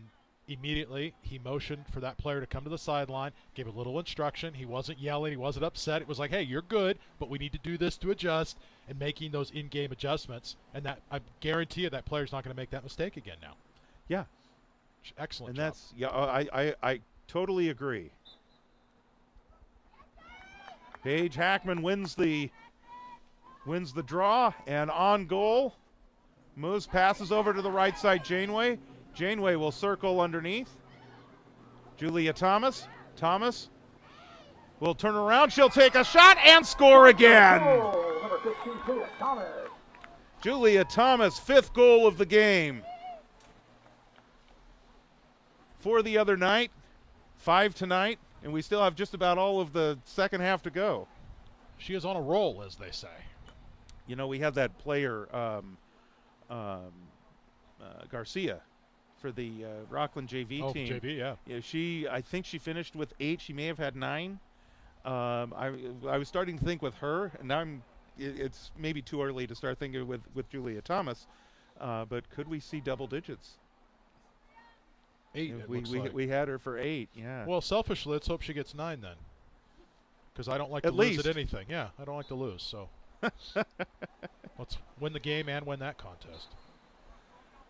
immediately he motioned for that player to come to the sideline, gave a little instruction. He wasn't yelling, he wasn't upset. It was like, hey, you're good, but we need to do this to adjust, and making those in-game adjustments. And that, I guarantee you, that player's not going to make that mistake again now. Yeah. Excellent And job. that's, yeah, I totally agree. Paige Hackman wins the draw, and on goal, moves, passes over to the right side, Janeway. Janeway will circle underneath. Julia Thomas. Thomas will turn around. She'll take a shot and score again. Goal, number 15, Julia Thomas. Julia Thomas, 5th goal of the game. For the other night, 5 tonight, and we still have just about all of the second half to go. She is on a roll, as they say. You know, we have that player, Garcia, for the Rocklin JV team. JV, yeah. Yeah, I think she finished with 8. She may have had 9. I was starting to think with her, and now it's maybe too early to start thinking with Julia Thomas. But could we see double digits? 8, it looks like. We had her for 8, yeah. Well, selfishly, let's hope she gets 9 then. Because I don't like At to lose least. at anything. Yeah, I don't like to lose, so let's win the game and win that contest.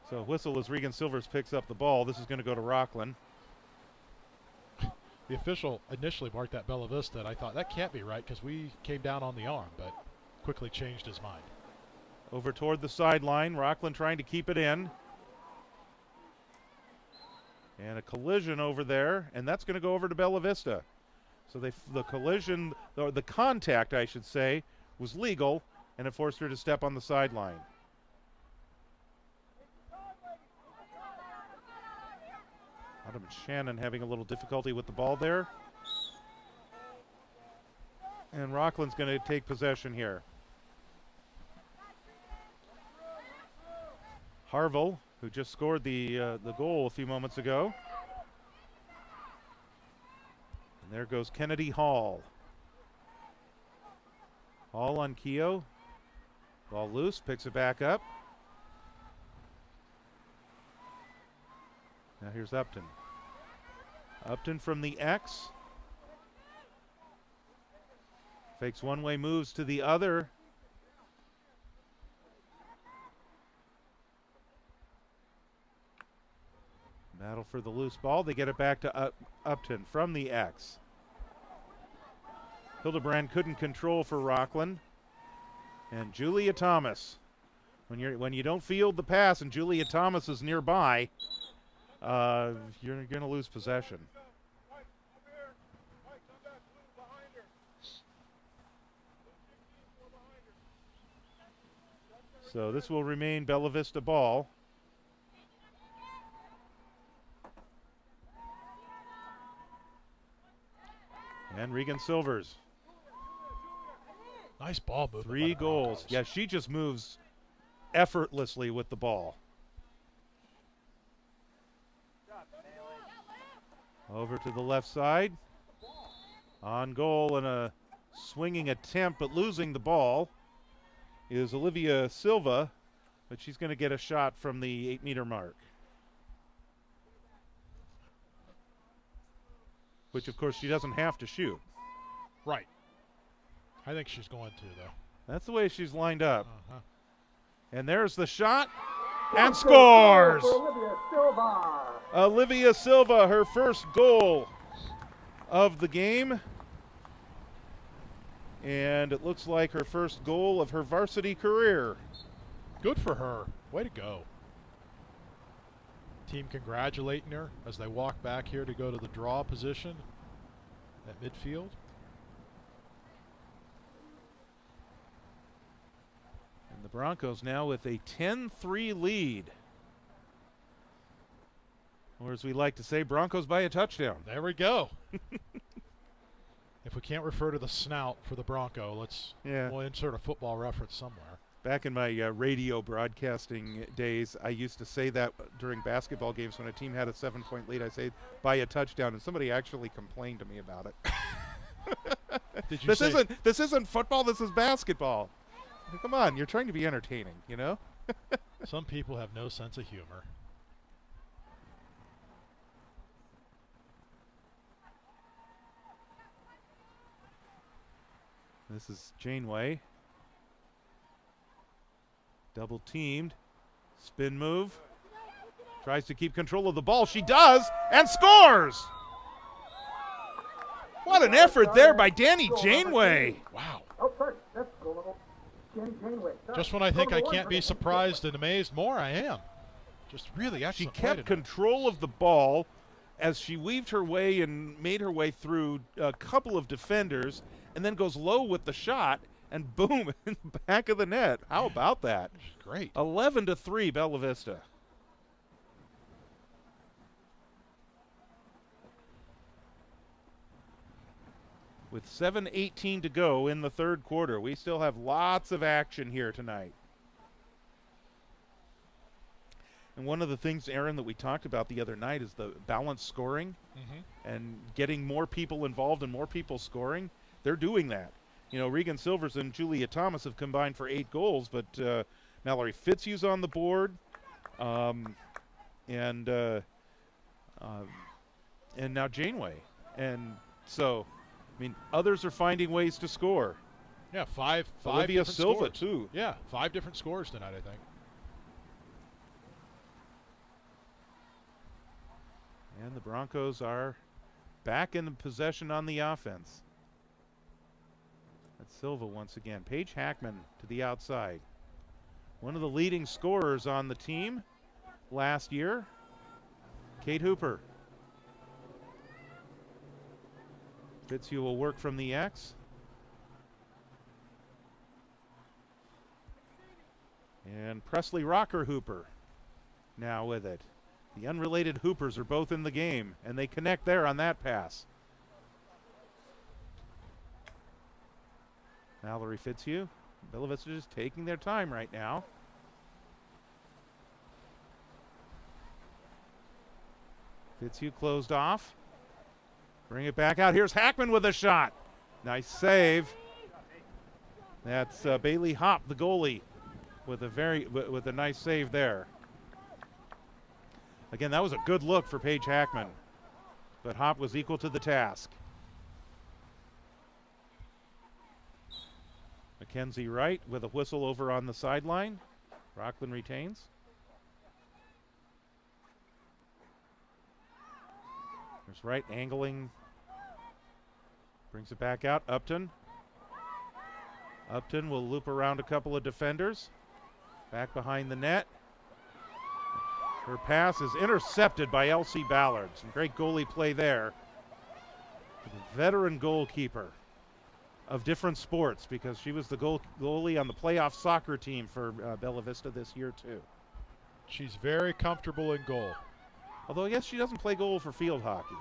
So whistle as Regan Silvers picks up the ball. This is going to go to Rocklin. The official initially marked that Bella Vista, and I thought that can't be right because we came down on the arm, but quickly changed his mind. Over toward the sideline. Rocklin trying to keep it in. And a collision over there, and that's going to go over to Bella Vista. So the collision, or the contact, I should say, was legal, and it forced her to step on the sideline. Autumn Shannon having a little difficulty with the ball there. And Rocklin's going to take possession here. Harville, who just scored the goal a few moments ago. And there goes Kennedy Hall. Hall on Keogh. Ball loose, picks it back up. Now here's Upton. Upton from the X. Fakes one way, moves to the other. Battle for the loose ball. They get it back to Upton from the X. Hildebrand couldn't control for Rocklin. And Julia Thomas. When you don't field the pass and Julia Thomas is nearby, you're going to lose possession. So this will remain Bella Vista ball. And Regan Silvers. Nice ball movement. 3 goals. Yeah, she just moves effortlessly with the ball. Over to the left side. On goal and a swinging attempt, but losing the ball is Olivia Silva, but she's going to get a shot from the 8-meter mark. Which, of course, she doesn't have to shoot. Right. I think she's going to, though. That's the way she's lined up. Uh-huh. And there's the shot. And scores! Olivia Silva. Olivia Silva, her first goal of the game. And it looks like her first goal of her varsity career. Good for her. Way to go. Team congratulating her as they walk back here to go to the draw position at midfield. And the Broncos now with a 10-3 lead. Or as we like to say, Broncos by a touchdown. There we go. If we can't refer to the snout for the Bronco, we'll insert a football reference somewhere. Back in my radio broadcasting days, I used to say that during basketball games when a team had a 7-point lead. I say by a touchdown, and somebody actually complained to me about it. Did you This isn't football. This is basketball. Come on, you're trying to be entertaining, you know. Some people have no sense of humor. This is Janeway. Double teamed. Spin move. Tries to keep control of the ball. She does and scores! What an effort there by Danny Janeway. Wow. Oh, sorry. That's goal. Jenny Janeway. Just when I think I can't be surprised and amazed more, I am. Just really She excellent. kept control of the ball as she weaved her way and made her way through a couple of defenders and then goes low with the shot and boom, in the back of the net. How about that? Great. 11-3 Bella Vista. With 7:18 to go in the third quarter, we still have lots of action here tonight. And one of the things, Aaron, that we talked about the other night is the balanced scoring and getting more people involved and more people scoring. They're doing that. You know, Regan Silvers and Julia Thomas have combined for 8 goals, but Mallory Fitzhugh's on the board, and now Janeway. And so, I mean, others are finding ways to score. Yeah, five Olivia different Silva, scores. too. Yeah, 5 different scores tonight, I think. And the Broncos are back in possession on the offense. That's Silva once again. Paige Hackman to the outside. One of the leading scorers on the team last year, Kate Hooper. Fitzhugh will work from the X. And Presley Rocker Hooper now with it. The unrelated Hoopers are both in the game, and they connect there on that pass. Mallory Fitzhugh. Bella Vista just taking their time right now. Fitzhugh closed off. Bring it back out. Here's Hackman with a shot. Nice save. That's Bailey Hopp, the goalie, with a nice save there. Again, that was a good look for Paige Hackman, but Hopp was equal to the task. Mackenzie Wright with a whistle over on the sideline. Rocklin retains. There's Wright angling. Brings it back out. Upton. Upton will loop around a couple of defenders. Back behind the net. Her pass is intercepted by Elsie Ballard. Some great goalie play there. The veteran goalkeeper of different sports, because she was the goalie on the playoff soccer team for Bella Vista this year too. She's very comfortable in goal. Although I guess she doesn't play goal for field hockey.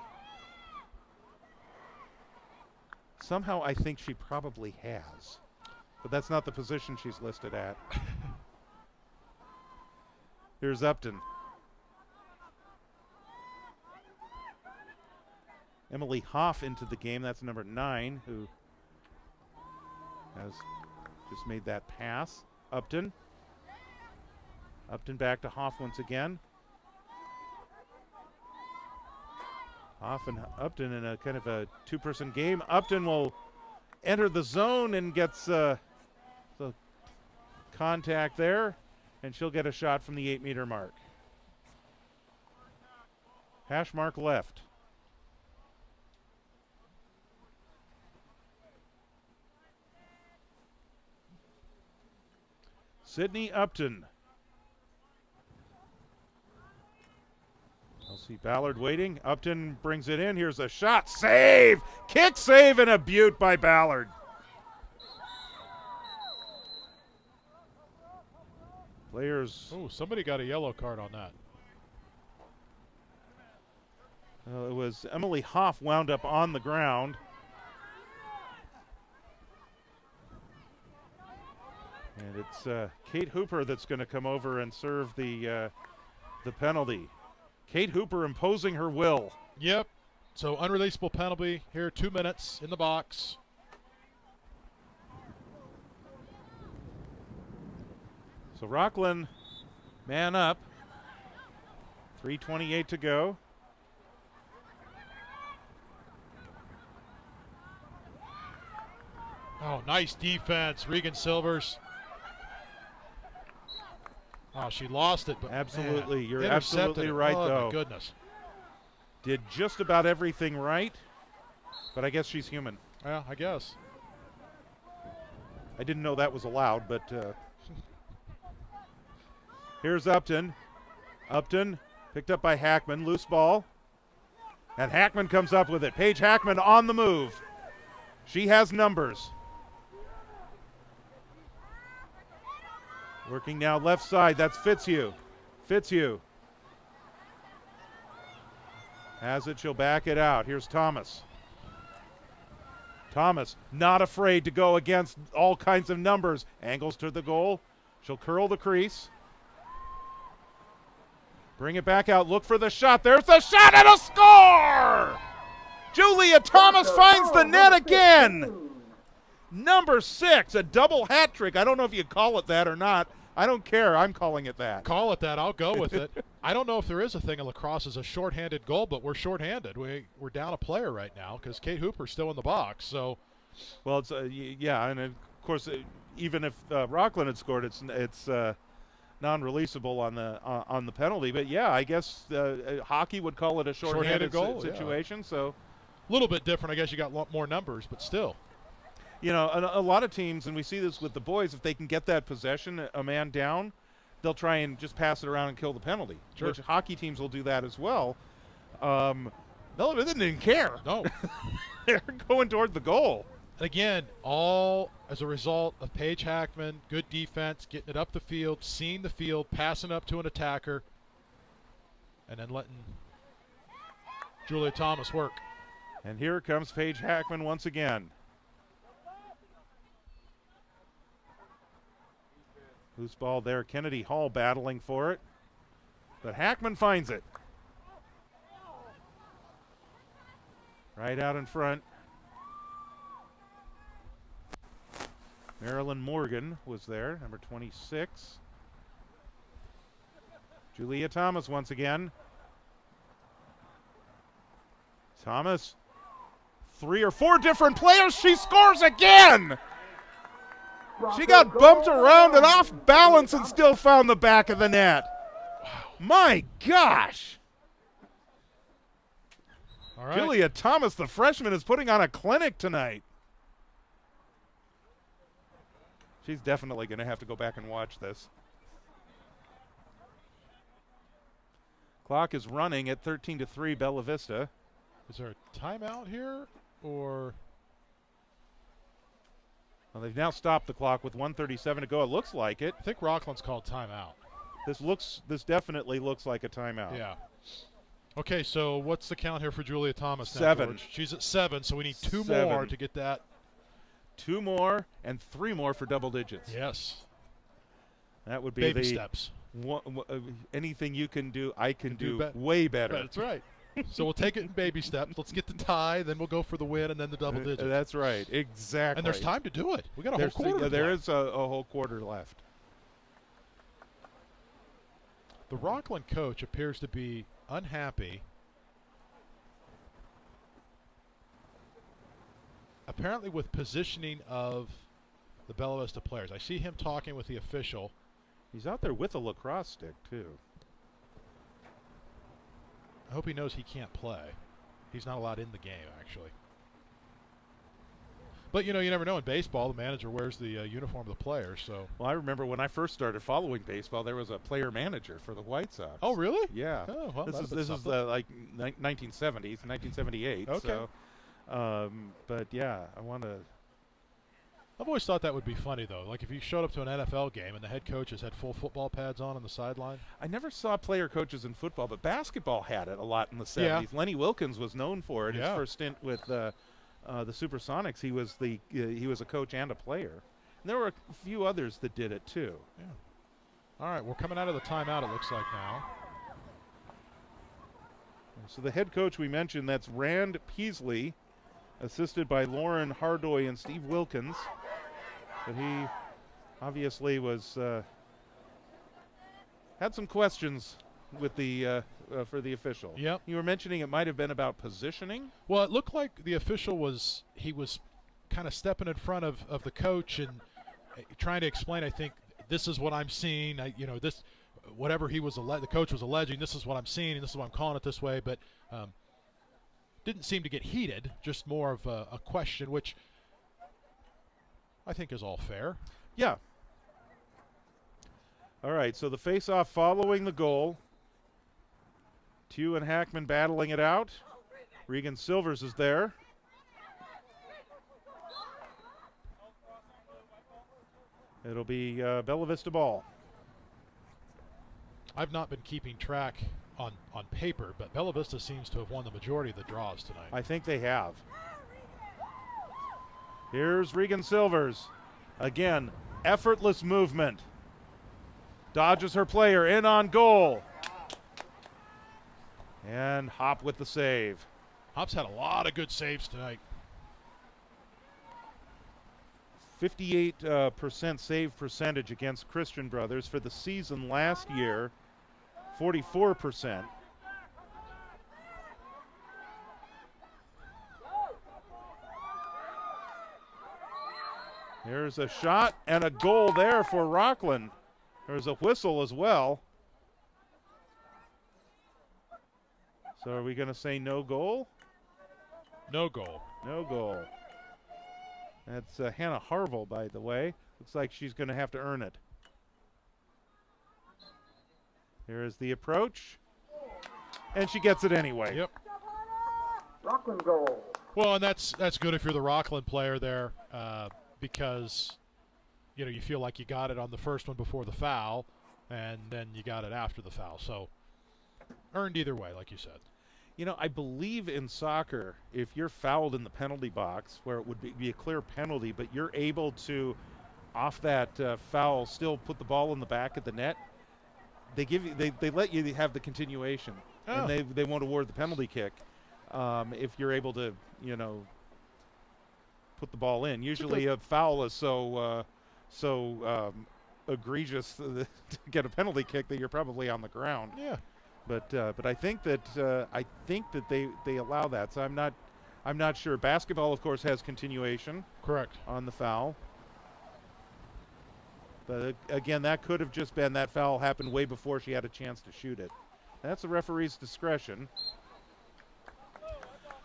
Somehow I think she probably has, but that's not the position she's listed at. Here's Upton. Emily Hoff into the game. That's number 9, who has just made that pass. Upton. Upton back to Hoff once again. Hoff and Upton in a kind of a 2-person game. Upton will enter the zone and gets the contact there, and she'll get a shot from the 8-meter mark. Hash mark left. Sydney Upton. Elsie Ballard waiting. Upton brings it in. Here's a shot. Save! Kick save and a beaut by Ballard. Players. Oh, somebody got a yellow card on that. It was Emily Hoff wound up on the ground. And it's Kate Hooper that's going to come over and serve the penalty. Kate Hooper imposing her will. Yep. So unreleasable penalty here, 2 minutes in the box. So Rocklin, man up. 3:28 to go. Oh, Nice defense, Regan Silvers. Oh, she lost it, but Absolutely. man, You're intercepted absolutely it. right, oh, though. My goodness. Did just about everything right, but I guess she's human. Yeah, I guess. I didn't know that was allowed, but here's Upton. Upton picked up by Hackman, loose ball. And Hackman comes up with it. Paige Hackman on the move. She has numbers. Working now left side, that's Fitzhugh. Fitzhugh has it, she'll back it out. Here's Thomas. Thomas, not afraid to go against all kinds of numbers. Angles to the goal. She'll curl the crease. Bring it back out. Look for the shot. There's the shot and a score! Julia Thomas finds the net again. Number 6, a double hat trick. I don't know if you call it that or not. I don't care. I'm calling it that. Call it that. I'll go with it. I don't know if there is a thing in lacrosse as a shorthanded goal, but we're shorthanded. We're down a player right now because Kate Hooper's still in the box. So, well, it's yeah, and of course, even if Rocklin had scored, it's non-releasable on the penalty. But yeah, I guess hockey would call it a shorthanded goal situation. Yeah. So, a little bit different. I guess you got more numbers, but still. You know, a lot of teams, and we see this with the boys, if they can get that possession, a man down, they'll try and just pass it around and kill the penalty. Sure. Which hockey teams will do that as well. No, they didn't even care. No. They're going toward the goal. Again, all as a result of Paige Hackman, good defense, getting it up the field, seeing the field, passing up to an attacker, and then letting Julia Thomas work. And here comes Paige Hackman once again. Loose ball there. Kennedy Hall battling for it. But Hackman finds it. Right out in front. Marilyn Morgan was there, number 26. Julia Thomas once again. Thomas. 3 or 4 different players. She scores again. She got bumped around and off balance and still found the back of the net. Wow. My gosh. All right. Julia Thomas, the freshman, is putting on a clinic tonight. She's definitely going to have to go back and watch this. Clock is running at 13-3 Bella Vista. Is there a timeout here or... Well, they've now stopped the clock with 1:37 to go. It looks like it. I think Rocklin's called timeout. This definitely looks like a timeout. Yeah. Okay, so what's the count here for Julia Thomas now, 7. George? She's at 7, so we need 2 7. more to get that. 2 more and 3 more for double digits. Yes. That would be baby steps. Anything you can do, I can do bet. way better. That's right. So we'll take it in baby steps. Let's get the tie, then we'll go for the win, and then the double digits. That's right. Exactly. And there's time to do it. We got a whole quarter left. There is a whole quarter left. The Rocklin coach appears to be unhappy. Apparently with positioning of the Bella Vista players. I see him talking with the official. He's out there with a lacrosse stick, too. I hope he knows he can't play. He's not allowed in the game, actually. But, you know, you never know. In baseball, the manager wears the uniform of the player. So. Well, I remember when I first started following baseball, there was a player manager for the White Sox. Oh, really? Yeah. Oh, well, this is like 1970s, 1978. Okay. So, but yeah, I've always thought that would be funny, though. Like if you showed up to an NFL game and the head coaches had full football pads on the sideline. I never saw player coaches in football, but basketball had it a lot in the 70s. Yeah. Lenny Wilkins was known for it. Yeah. His first stint with the Supersonics, he was a coach and a player. And there were a few others that did it too. Yeah. All right, we're coming out of the timeout, it looks like now. So the head coach we mentioned, that's Rand Peasley, assisted by Lauren Hardoy and Steve Wilkins. But he obviously was had some questions with the for the official. Yep. You were mentioning it might have been about positioning. Well, it looked like the official was kind of stepping in front of the coach and trying to explain, I think, this is what I'm seeing. This, whatever the coach was alleging, this is what I'm seeing, and this is why I'm calling it this way. But didn't seem to get heated, just more of a question, which I think is all fair. Yeah. All right, so the face-off following the goal. Tew and Hackman battling it out. Regan Silvers is there. It'll be Bella Vista ball. I've not been keeping track on paper, but Bella Vista seems to have won the majority of the draws tonight. I think they have. Here's Regan Silvers. Again, effortless movement. Dodges her player, in on goal. And Hop with the save. Hop's had a lot of good saves tonight. 58% save percentage against Christian Brothers. For the season last year, 44%. Here's a shot and a goal there for Rocklin. There's a whistle as well. So are we going to say no goal? No goal. No goal. That's Hannah Harville, by the way. Looks like she's going to have to earn it. Here is the approach. And she gets it anyway. Yep. Rocklin goal. Well, and that's good if you're the Rocklin player there, because you feel like you got it on the first one before the foul, and then you got it after the foul. So earned either way, like you said. I believe in soccer, if you're fouled in the penalty box, where it would be a clear penalty, but you're able to, off that foul, still put the ball in the back of the net, they let you have the continuation, and they won't award the penalty kick if you're able to, put the ball in. Usually a foul is so egregious to get a penalty kick that you're probably on the ground. Yeah. But I think that they allow that. So I'm not sure. Basketball, of course, has continuation. Correct. On the foul. But again, that could have just been that foul happened way before she had a chance to shoot it. That's the referee's discretion.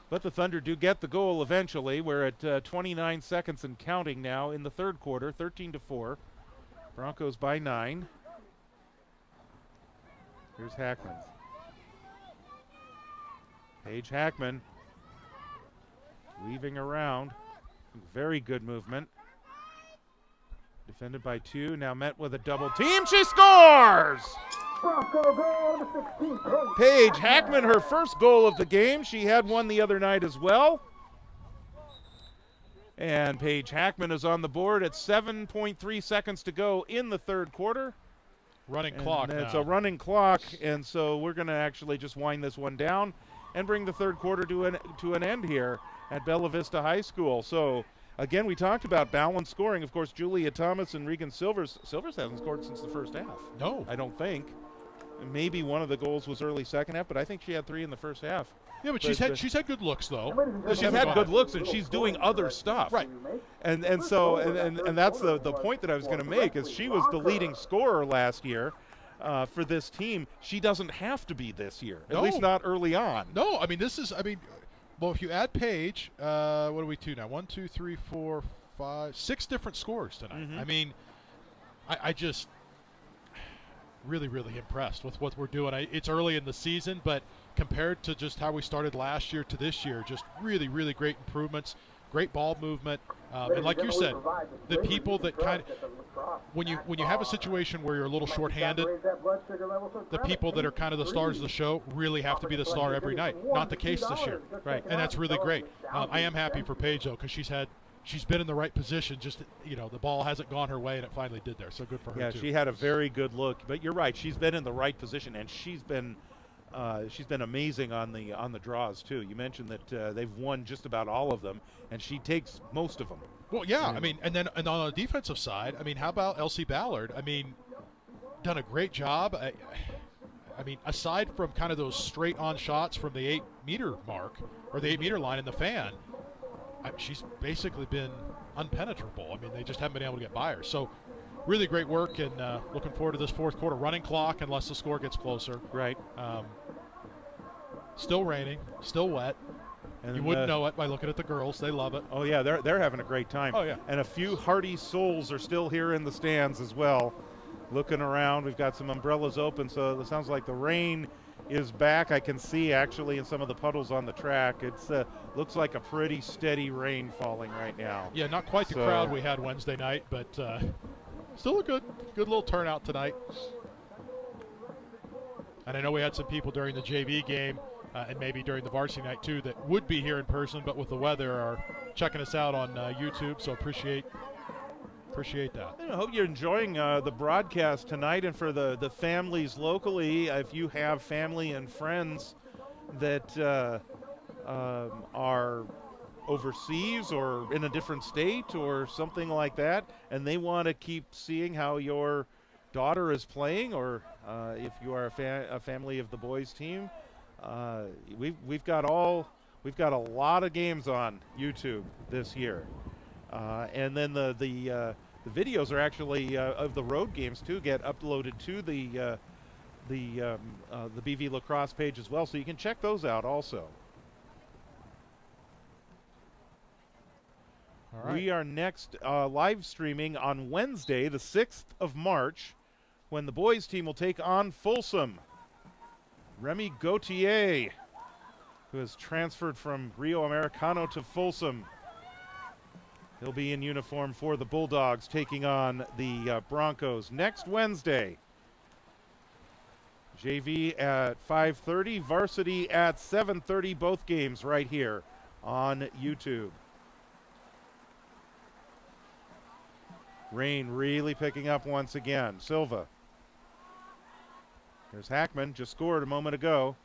But the Thunder do get the goal eventually. We're at 29 seconds and counting now in the third quarter, 13-4. Broncos by 9. Here's Hackman. Paige Hackman weaving around. Very good movement. Defended by Tew, now met with a double team. She scores! Bronco goal number 16. Paige Hackman, her first goal of the game. She had one the other night as well. And Paige Hackman is on the board at 7.3 seconds to go in the third quarter. Running clock now. It's a running clock, and so we're going to actually just wind this one down and bring the third quarter to an end here at Bella Vista High School. So, again, we talked about balanced scoring. Of course, Julia Thomas and Regan Silvers. Silvers hasn't scored since the first half. No. I don't think. Maybe one of the goals was early second half, but I think she had 3 in the first half. Yeah, but she's had good looks though. She's had good looks, and she's doing other stuff. Right. And that's the point that I was going to make is she was the leading scorer last year for this team. She doesn't have to be this year, at least not early on. No, well, if you add Paige, what are we to now? 1, 2, 3, 4, 5, 6 different scores tonight. Mm-hmm. I just really impressed with what we're doing. It's early in the season, but compared to just how we started last year to this year, just really great improvements, great ball movement, and like you said, the people that kind of when you have a situation where you're a little shorthanded, the people that are kind of the stars of the show really have to be the star every night. Not the case this year, right? And that's really great. I am happy for Paige though, because she's been in the right position. Just the ball hasn't gone her way, and it finally did there. So good for her. Yeah, too. she had a very good look. But you're right; she's been in the right position, and she's been amazing on the draws too. You mentioned that they've won just about all of them, and she takes most of them. Well, yeah, and then on the defensive side, how about Elsie Ballard? Done a great job. Aside from kind of those straight on shots from the 8-meter mark or the 8-meter line in the fan, she's basically been unpenetrable. I mean, they just haven't been able to get by her. So really great work, and looking forward to this fourth quarter. Running clock unless the score gets closer. Right. Still raining, still wet. And you wouldn't know it by looking at the girls. They love it. Oh, yeah, they're having a great time. Oh, yeah. And a few hardy souls are still here in the stands as well. Looking around, we've got some umbrellas open, so it sounds like the rain is back. I can see actually in some of the puddles on the track. It's looks like a pretty steady rain falling right now. Yeah, not quite the crowd we had Wednesday night, but still a good little turnout tonight. And I know we had some people during the JV game and maybe during the varsity night too that would be here in person, but with the weather are checking us out on YouTube. So appreciate that. I hope you're enjoying the broadcast tonight, and for the families locally, if you have family and friends that are overseas or in a different state or something like that, and they want to keep seeing how your daughter is playing, or if you are a family of the boys team, we've got a lot of games on YouTube this year, and then the videos are actually of the road games too get uploaded to the BV Lacrosse page as well, so you can check those out also. All right. We are next live streaming on Wednesday, the 6th of March, when the boys team will take on Folsom. Remy Gauthier, who has transferred from Rio Americano to Folsom. He'll be in uniform for the Bulldogs, taking on the Broncos next Wednesday. JV at 5:30, varsity at 7:30, both games right here on YouTube. Rain really picking up once again. Silva. There's Hackman, just scored a moment ago.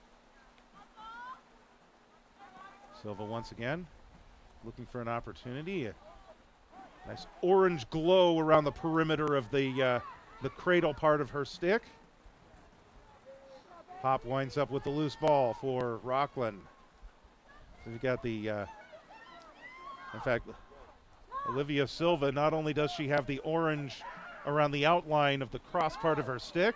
Silva once again, looking for an opportunity. A nice orange glow around the perimeter of the cradle part of her stick. Hop winds up with the loose ball for Rocklin. So we've got the, in fact, Olivia Silva, not only does she have the orange around the outline of the cross part of her stick,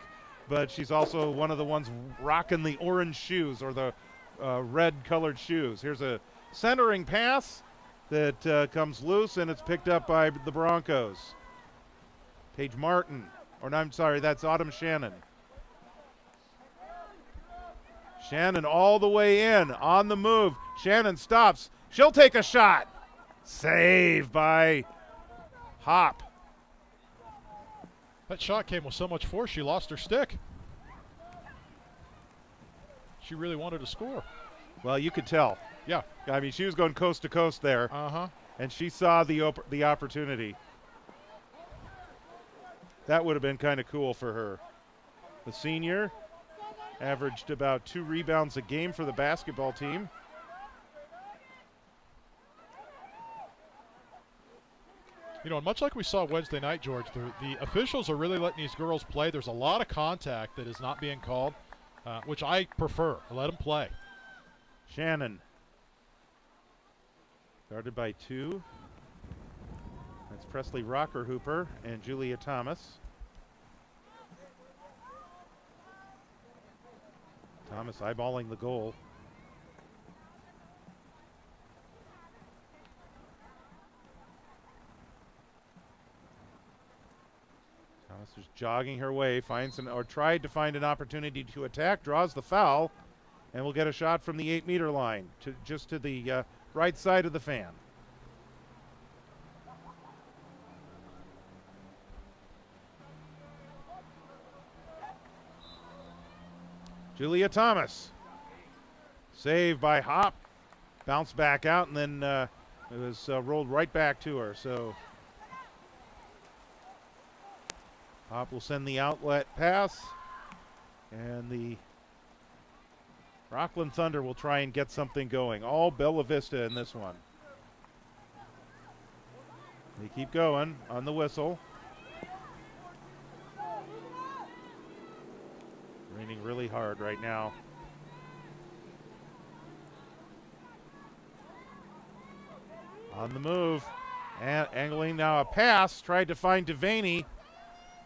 but she's also one of the ones rocking the orange shoes, or the red colored shoes. Here's a centering pass that comes loose, and it's picked up by the Broncos. Paige Martin, or no, I'm sorry, that's Autumn Shannon. Shannon all the way in, on the move. Shannon stops. She'll take a shot. Save by Hop. That shot came with so much force, she lost her stick. She really wanted to score. Well, you could tell. Yeah. I mean, she was going coast to coast there. Uh-huh. And she saw the opportunity. That would have been kind of cool for her. The senior averaged about 2 rebounds a game for the basketball team. You know, much like we saw Wednesday night, George, the officials are really letting these girls play. There's a lot of contact that is not being called, which I prefer. Let them play. Shannon. Guarded by 2. That's Presley Rocker Hooper and Julia Thomas. Thomas eyeballing the goal. Thomas is jogging her way, tried to find an opportunity to attack, draws the foul, and will get a shot from the 8-meter line, just to the right side of the fan. Julia Thomas. Saved by Hop. Bounced back out, and then it was rolled right back to her. So Hop will send the outlet pass, and the Rocklin Thunder will try and get something going. All Bella Vista in this one. They keep going on the whistle. Raining really hard right now. On the move. And angling now a pass. Tried to find Devaney.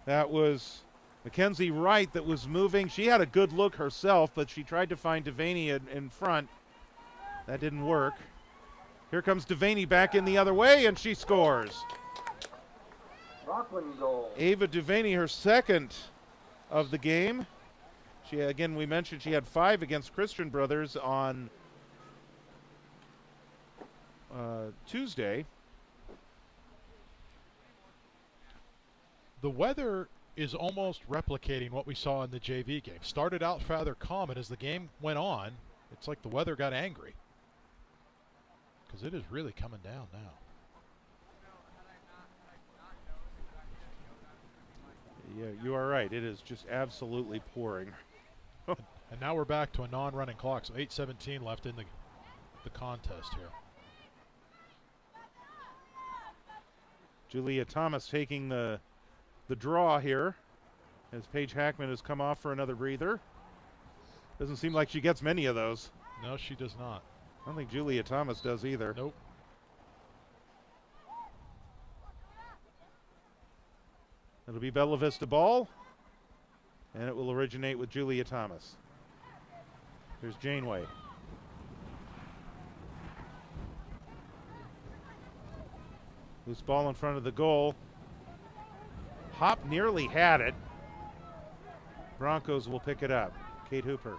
That was Mackenzie Wright that was moving. She had a good look herself, but she tried to find Devaney in front. That didn't work. Here comes Devaney back in the other way, and she scores. Rocklin goal. Ava Devaney, her second of the game. She, again, we mentioned she had 5 against Christian Brothers on Tuesday. The weather is almost replicating what we saw in the JV game. Started out rather calm, and as the game went on, it's like the weather got angry. Because it is really coming down now. Yeah, you are right. It is just absolutely pouring. And now we're back to a non-running clock, so 8:17 left in the contest here. Julia Thomas taking the draw here as Paige Hackman has come off for another breather. Doesn't seem like she gets many of those. No, she does not. I don't think Julia Thomas does either. Nope. It'll be Bella Vista ball, and it will originate with Julia Thomas. Here's Janeway. Loose ball in front of the goal. Hop nearly had it. Broncos will pick it up. Kate Hooper.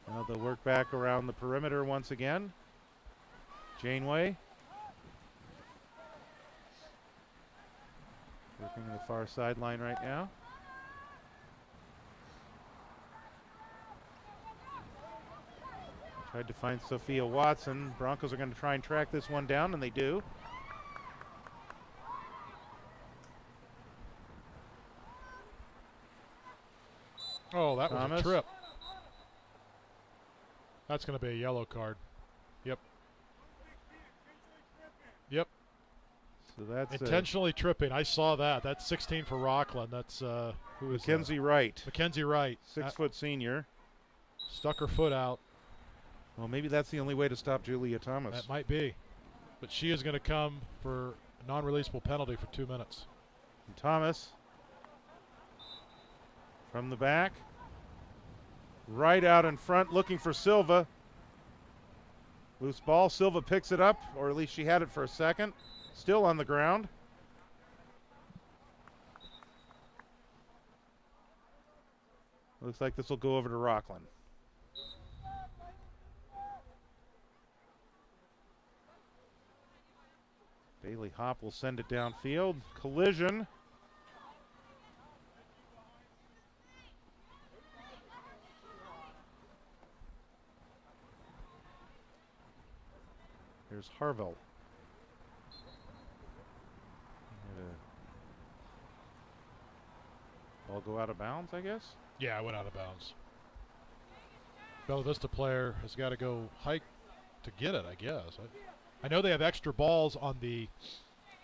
Now they'll work back around the perimeter once again. Janeway. Working the far sideline right now. Tried to find Sophia Watson. Broncos are going to try and track this one down, and they do. Oh, that Thomas. was a trip. That's going to be a yellow card. Yep. Yep. So that's intentionally tripping. I saw that. That's 16 for Rocklin. That's who is Mackenzie Wright. Mackenzie Wright. 6-foot senior. Stuck her foot out. Well, maybe that's the only way to stop Julia Thomas. That might be. But she is going to come for a non-releasable penalty for 2 minutes. And Thomas from the back. Right out in front, looking for Silva. Loose ball. Silva picks it up, or at least she had it for a second. Still on the ground. Looks like this will go over to Rocklin. Bailey Hop will send it downfield. Collision. Here's Harville. Ball go out of bounds, I guess? Yeah, it went out of bounds. Bella Vista player has got to go hike to get it, I guess. I know they have extra balls on the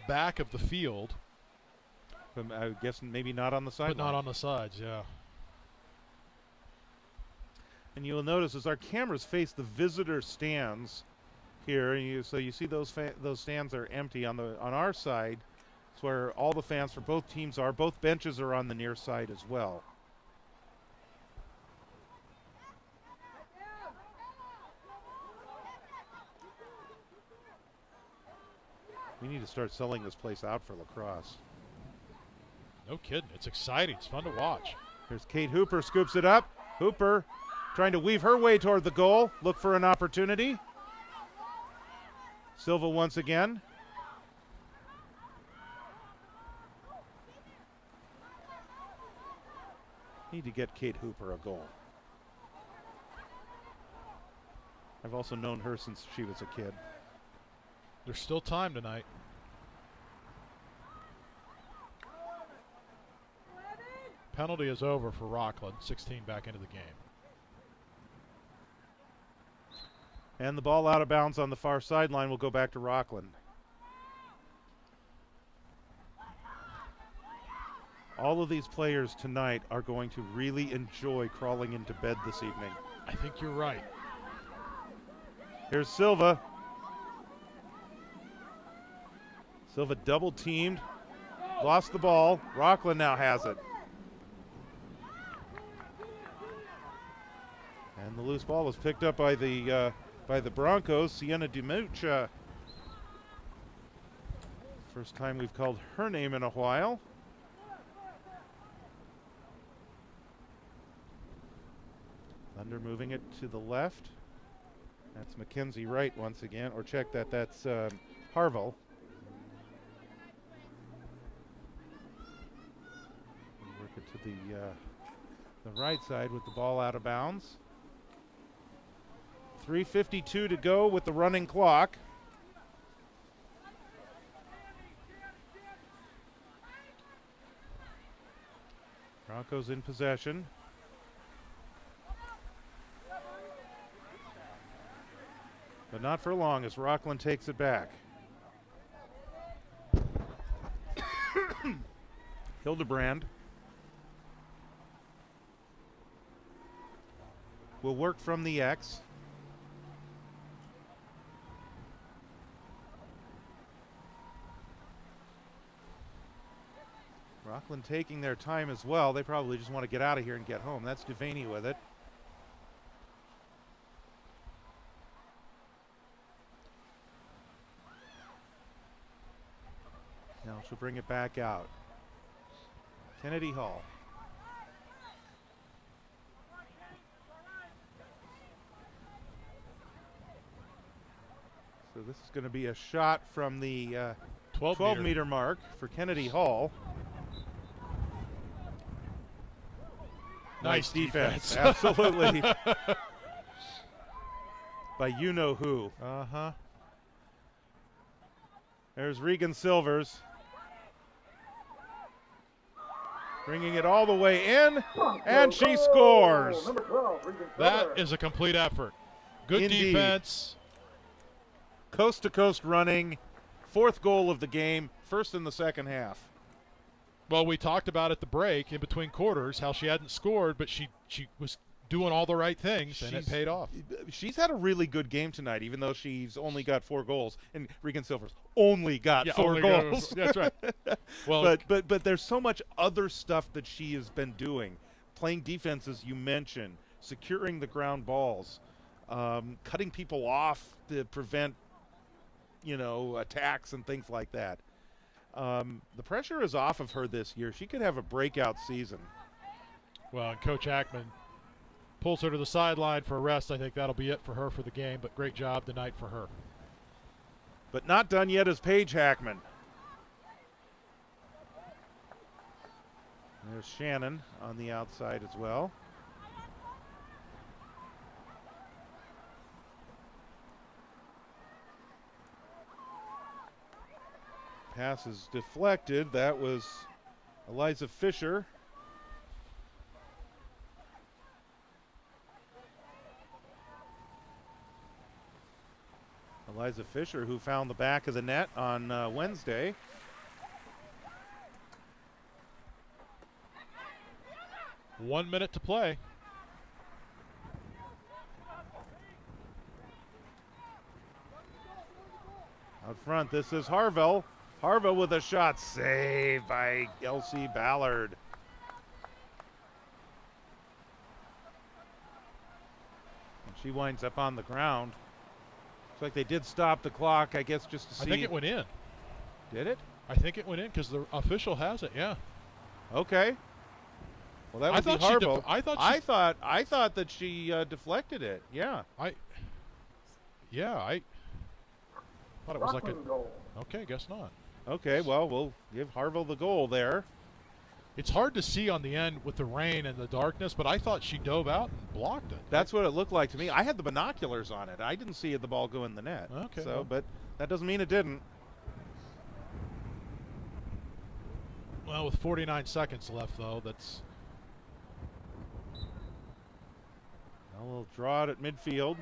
back of the field. I guess maybe not on the sideline. But not on the sides, yeah. And you'll notice as our cameras face the visitor stands here, so you see those stands are empty. On our side, it's where all the fans for both teams are. Both benches are on the near side as well. We need to start selling this place out for lacrosse. No kidding. It's exciting. It's fun to watch. Here's Kate Hooper, scoops it up. Hooper trying to weave her way toward the goal. Look for an opportunity. Silva once again. Need to get Kate Hooper a goal. I've also known her since she was a kid. There's still time tonight. Penalty is over for Rocklin. 16 back into the game. And the ball out of bounds on the far sideline will go back to Rocklin. All of these players tonight are going to really enjoy crawling into bed this evening. I think you're right. Here's Silva. Silva double teamed, lost the ball. Rocklin now has it. And the loose ball was picked up by the Broncos. Sienna Demuch. First time we've called her name in a while. Thunder moving it to the left. That's Mackenzie Wright once again. Or check that, that's Harville. Work it to the right side with the ball out of bounds. 3:52 to go with the running clock. Broncos in possession. But not for long as Rocklin takes it back. Hildebrand will work from the X. Rocklin taking their time as well. They probably just want to get out of here and get home. That's Devaney with it. Now she'll bring it back out. Kennedy Hall. So this is going to be a shot from the 12-meter mark for Kennedy Hall. Nice defense. Absolutely. By you-know-who. Uh-huh. There's Regan Silvers. Bringing it all the way in, and she scores. That is a complete effort. Good Indeed. Defense. Coast-to-coast running. Fourth goal of the game. First in the second half. Well, we talked about at the break in between quarters how she hadn't scored, but she was doing all the right things, and it paid off. She's had a really good game tonight, even though she's only got 4 goals. And Regan Silvers only got 4 goals. That's right. Well, but there's so much other stuff that she has been doing. Playing defense, as you mentioned, securing the ground balls, cutting people off to prevent, attacks and things like that. The pressure is off of her this year. She could have a breakout season. Well, and Coach Hackman pulls her to the sideline for a rest. I think that'll be it for her for the game, but great job tonight for her. But not done yet is Paige Hackman. There's Shannon on the outside as well. Pass is deflected. That was Eliza Fisher. Eliza Fisher, who found the back of the net on Wednesday. One minute to play. Out front, this is Harville. Harville with a shot saved by Elsie Ballard. And she winds up on the ground. Looks like they did stop the clock, I guess, just to see. I think it went in. Did it? I think it went in because the official has it, yeah. Okay. Well, that would be Harville. I thought that she deflected it. Yeah. I thought it was like a. Okay, guess not. Okay, well, we'll give Harville the goal there. It's hard to see on the end with the rain and the darkness, but I thought she dove out and blocked it. That's what it looked like to me. I had the binoculars on it. I didn't see the ball go in the net. Okay. So, but that doesn't mean it didn't. Well, with 49 seconds left, though, that's. Well, we'll draw it at midfield.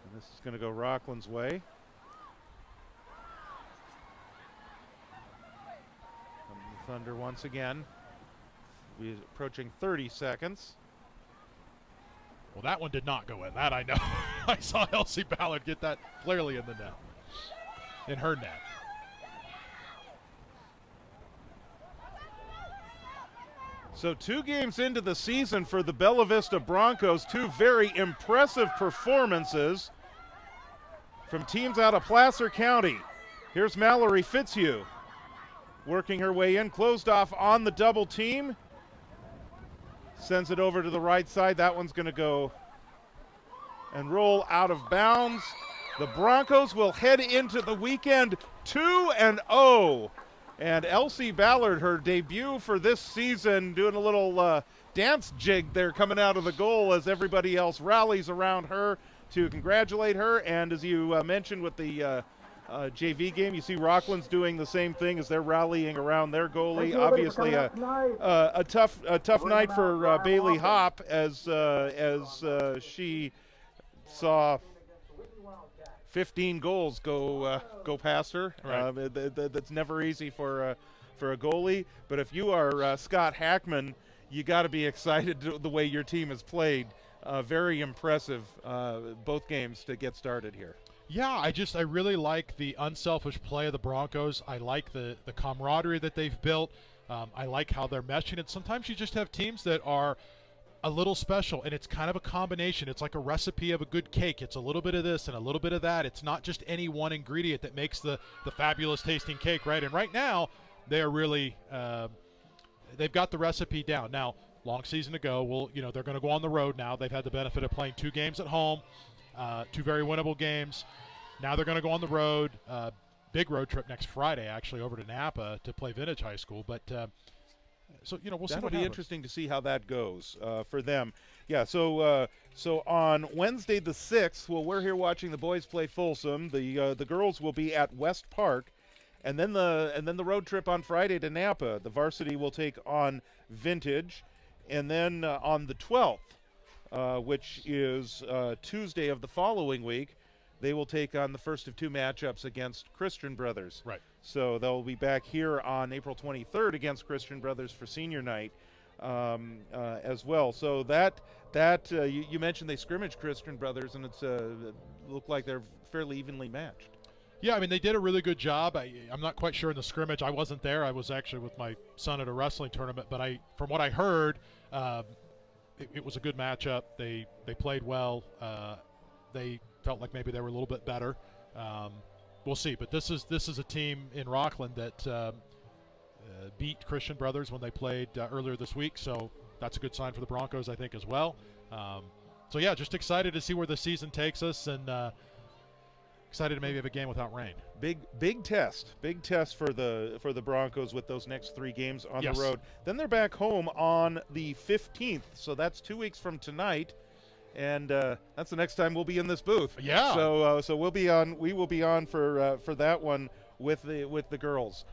And this is going to go Rocklin's way. And the Thunder once again. We're approaching 30 seconds. Well, that one did not go in. That I know. I saw Elsie Ballard get that clearly in the net, in her net. So 2 games into the season for the Bella Vista Broncos, 2 very impressive performances from teams out of Placer County. Here's Mallory Fitzhugh working her way in, closed off on the double team. Sends it over to the right side. That one's going to go and roll out of bounds. The Broncos will head into the weekend 2-0. And Elsie Ballard, her debut for this season, doing a little dance jig there coming out of the goal as everybody else rallies around her to congratulate her. And as you mentioned with the JV game, you see Rocklin's doing the same thing as they're rallying around their goalie. Obviously a tough night for Bailey Hopp as she saw 15 goals go past her. Right. That's never easy for a goalie. But if you are Scott Hackman, you got to be excited the way your team has played. Very impressive both games to get started here. Yeah, I really like the unselfish play of the Broncos. I like the camaraderie that they've built. I like how they're meshing. And sometimes you just have teams that are a little special, and it's kind of a combination. It's like a recipe of a good cake. It's a little bit of this and a little bit of that. It's not just any one ingredient that makes the fabulous tasting cake, right? And right now, they are really they've got the recipe down. Now, long season to go. They're going to go on the road now. They've had the benefit of playing 2 games at home, 2 very winnable games. Now they're going to go on the road. Big road trip next Friday, actually, over to Napa to play Vintage High School. But so we'll see what happens. That'll be interesting to see how that goes for them. Yeah. So on Wednesday the 6th, we're here watching the boys play Folsom. The girls will be at West Park, and then the road trip on Friday to Napa. The varsity will take on Vintage, and then on the 12th, which is Tuesday of the following week, they will take on the first of 2 matchups against Christian Brothers. Right. So they'll be back here on April 23rd against Christian Brothers for senior night as well. So you mentioned they scrimmaged Christian Brothers, and it looked like they're fairly evenly matched. Yeah, I mean, they did a really good job. I'm not quite sure in the scrimmage. I wasn't there. I was actually with my son at a wrestling tournament. But from what I heard, it was a good matchup. They played well. They felt like maybe they were a little bit better. We'll see. But this is a team in Rocklin that beat Christian Brothers when they played earlier this week. So that's a good sign for the Broncos, I think, as well. So, yeah, just excited to see where the season takes us, and excited to maybe have a game without rain. Big test for the Broncos with those next 3 games on Yes. the road. Then they're back home on the 15th, so that's 2 weeks from tonight, and that's the next time we'll be in this booth. Yeah. So we will be on for that one with the girls.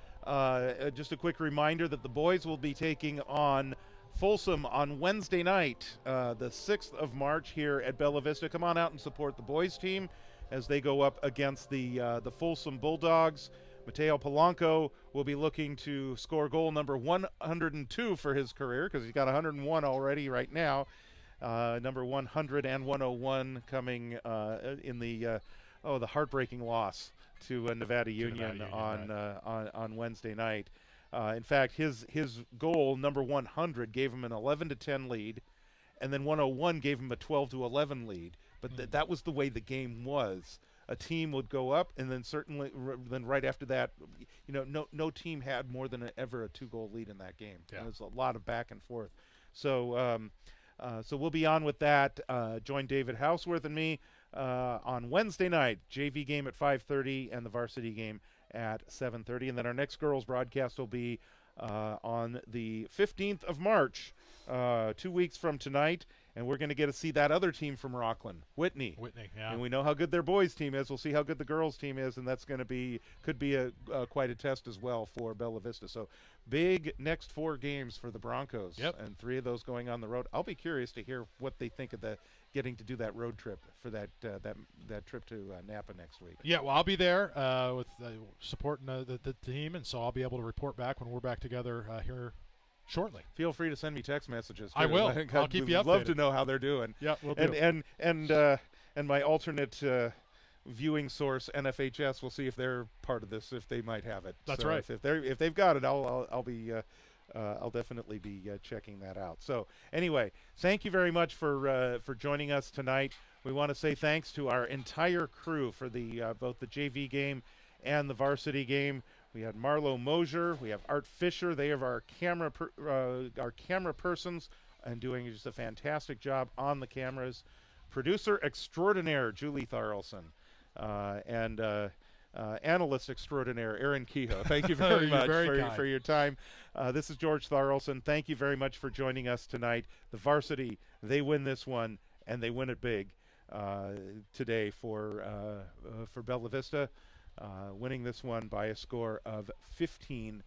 Just a quick reminder that the boys will be taking on Folsom on Wednesday night, the 6th of March here at Bella Vista. Come on out and support the boys team as they go up against the Folsom Bulldogs. Mateo Polanco will be looking to score goal number 102 for his career, because he's got 101 already right now. Number 100 and 101 coming in the heartbreaking loss to Nevada Union on Wednesday night. In fact, his goal, number 100, gave him an 11-10 lead, and then 101 gave him a 12-11 lead. But that was the way the game was. A team would go up, and then then right after that, no team had more than ever a 2-goal lead in that game. Yeah. There's a lot of back and forth. So we'll be on with that. Join David Houseworth and me on Wednesday night. JV game at 5:30 and the varsity game at 7:30. And then our next girls broadcast will be on the 15th of March, 2 weeks from tonight. And we're going to get to see that other team from Rocklin, Whitney. Yeah. And we know how good their boys team is. We'll see how good the girls team is, and that's going to could be quite a test as well for Bella Vista. So big next 4 games for the Broncos. Yep. And 3 of those going on the road. I'll be curious to hear what they think of getting to do that road trip for that trip to Napa next week. Yeah, well, I'll be there with supporting the team, and so I'll be able to report back when we're back together here shortly. Feel free to send me text messages. I too. will. I'll keep you I'd love updated. to know how they're doing. Yeah, we'll do. And my alternate viewing source, NFHS, will see if they're part of this, if they might have it. That's so right. If they've got it, I'll definitely be checking that out. So anyway, thank you very much for joining us tonight. We want to say thanks to our entire crew for the both the JV game and the varsity game. We had Marlo Mosier, we have Art Fisher. They are our camera persons and doing just a fantastic job on the cameras. Producer extraordinaire Julie Tharlson, and analyst extraordinaire Aaron Kehoe. Thank you very much for your time. This is George Tharlson. Thank you very much for joining us tonight. The varsity, they win this one, and they win it big today for Bella Vista, winning this one by a score of 15-6.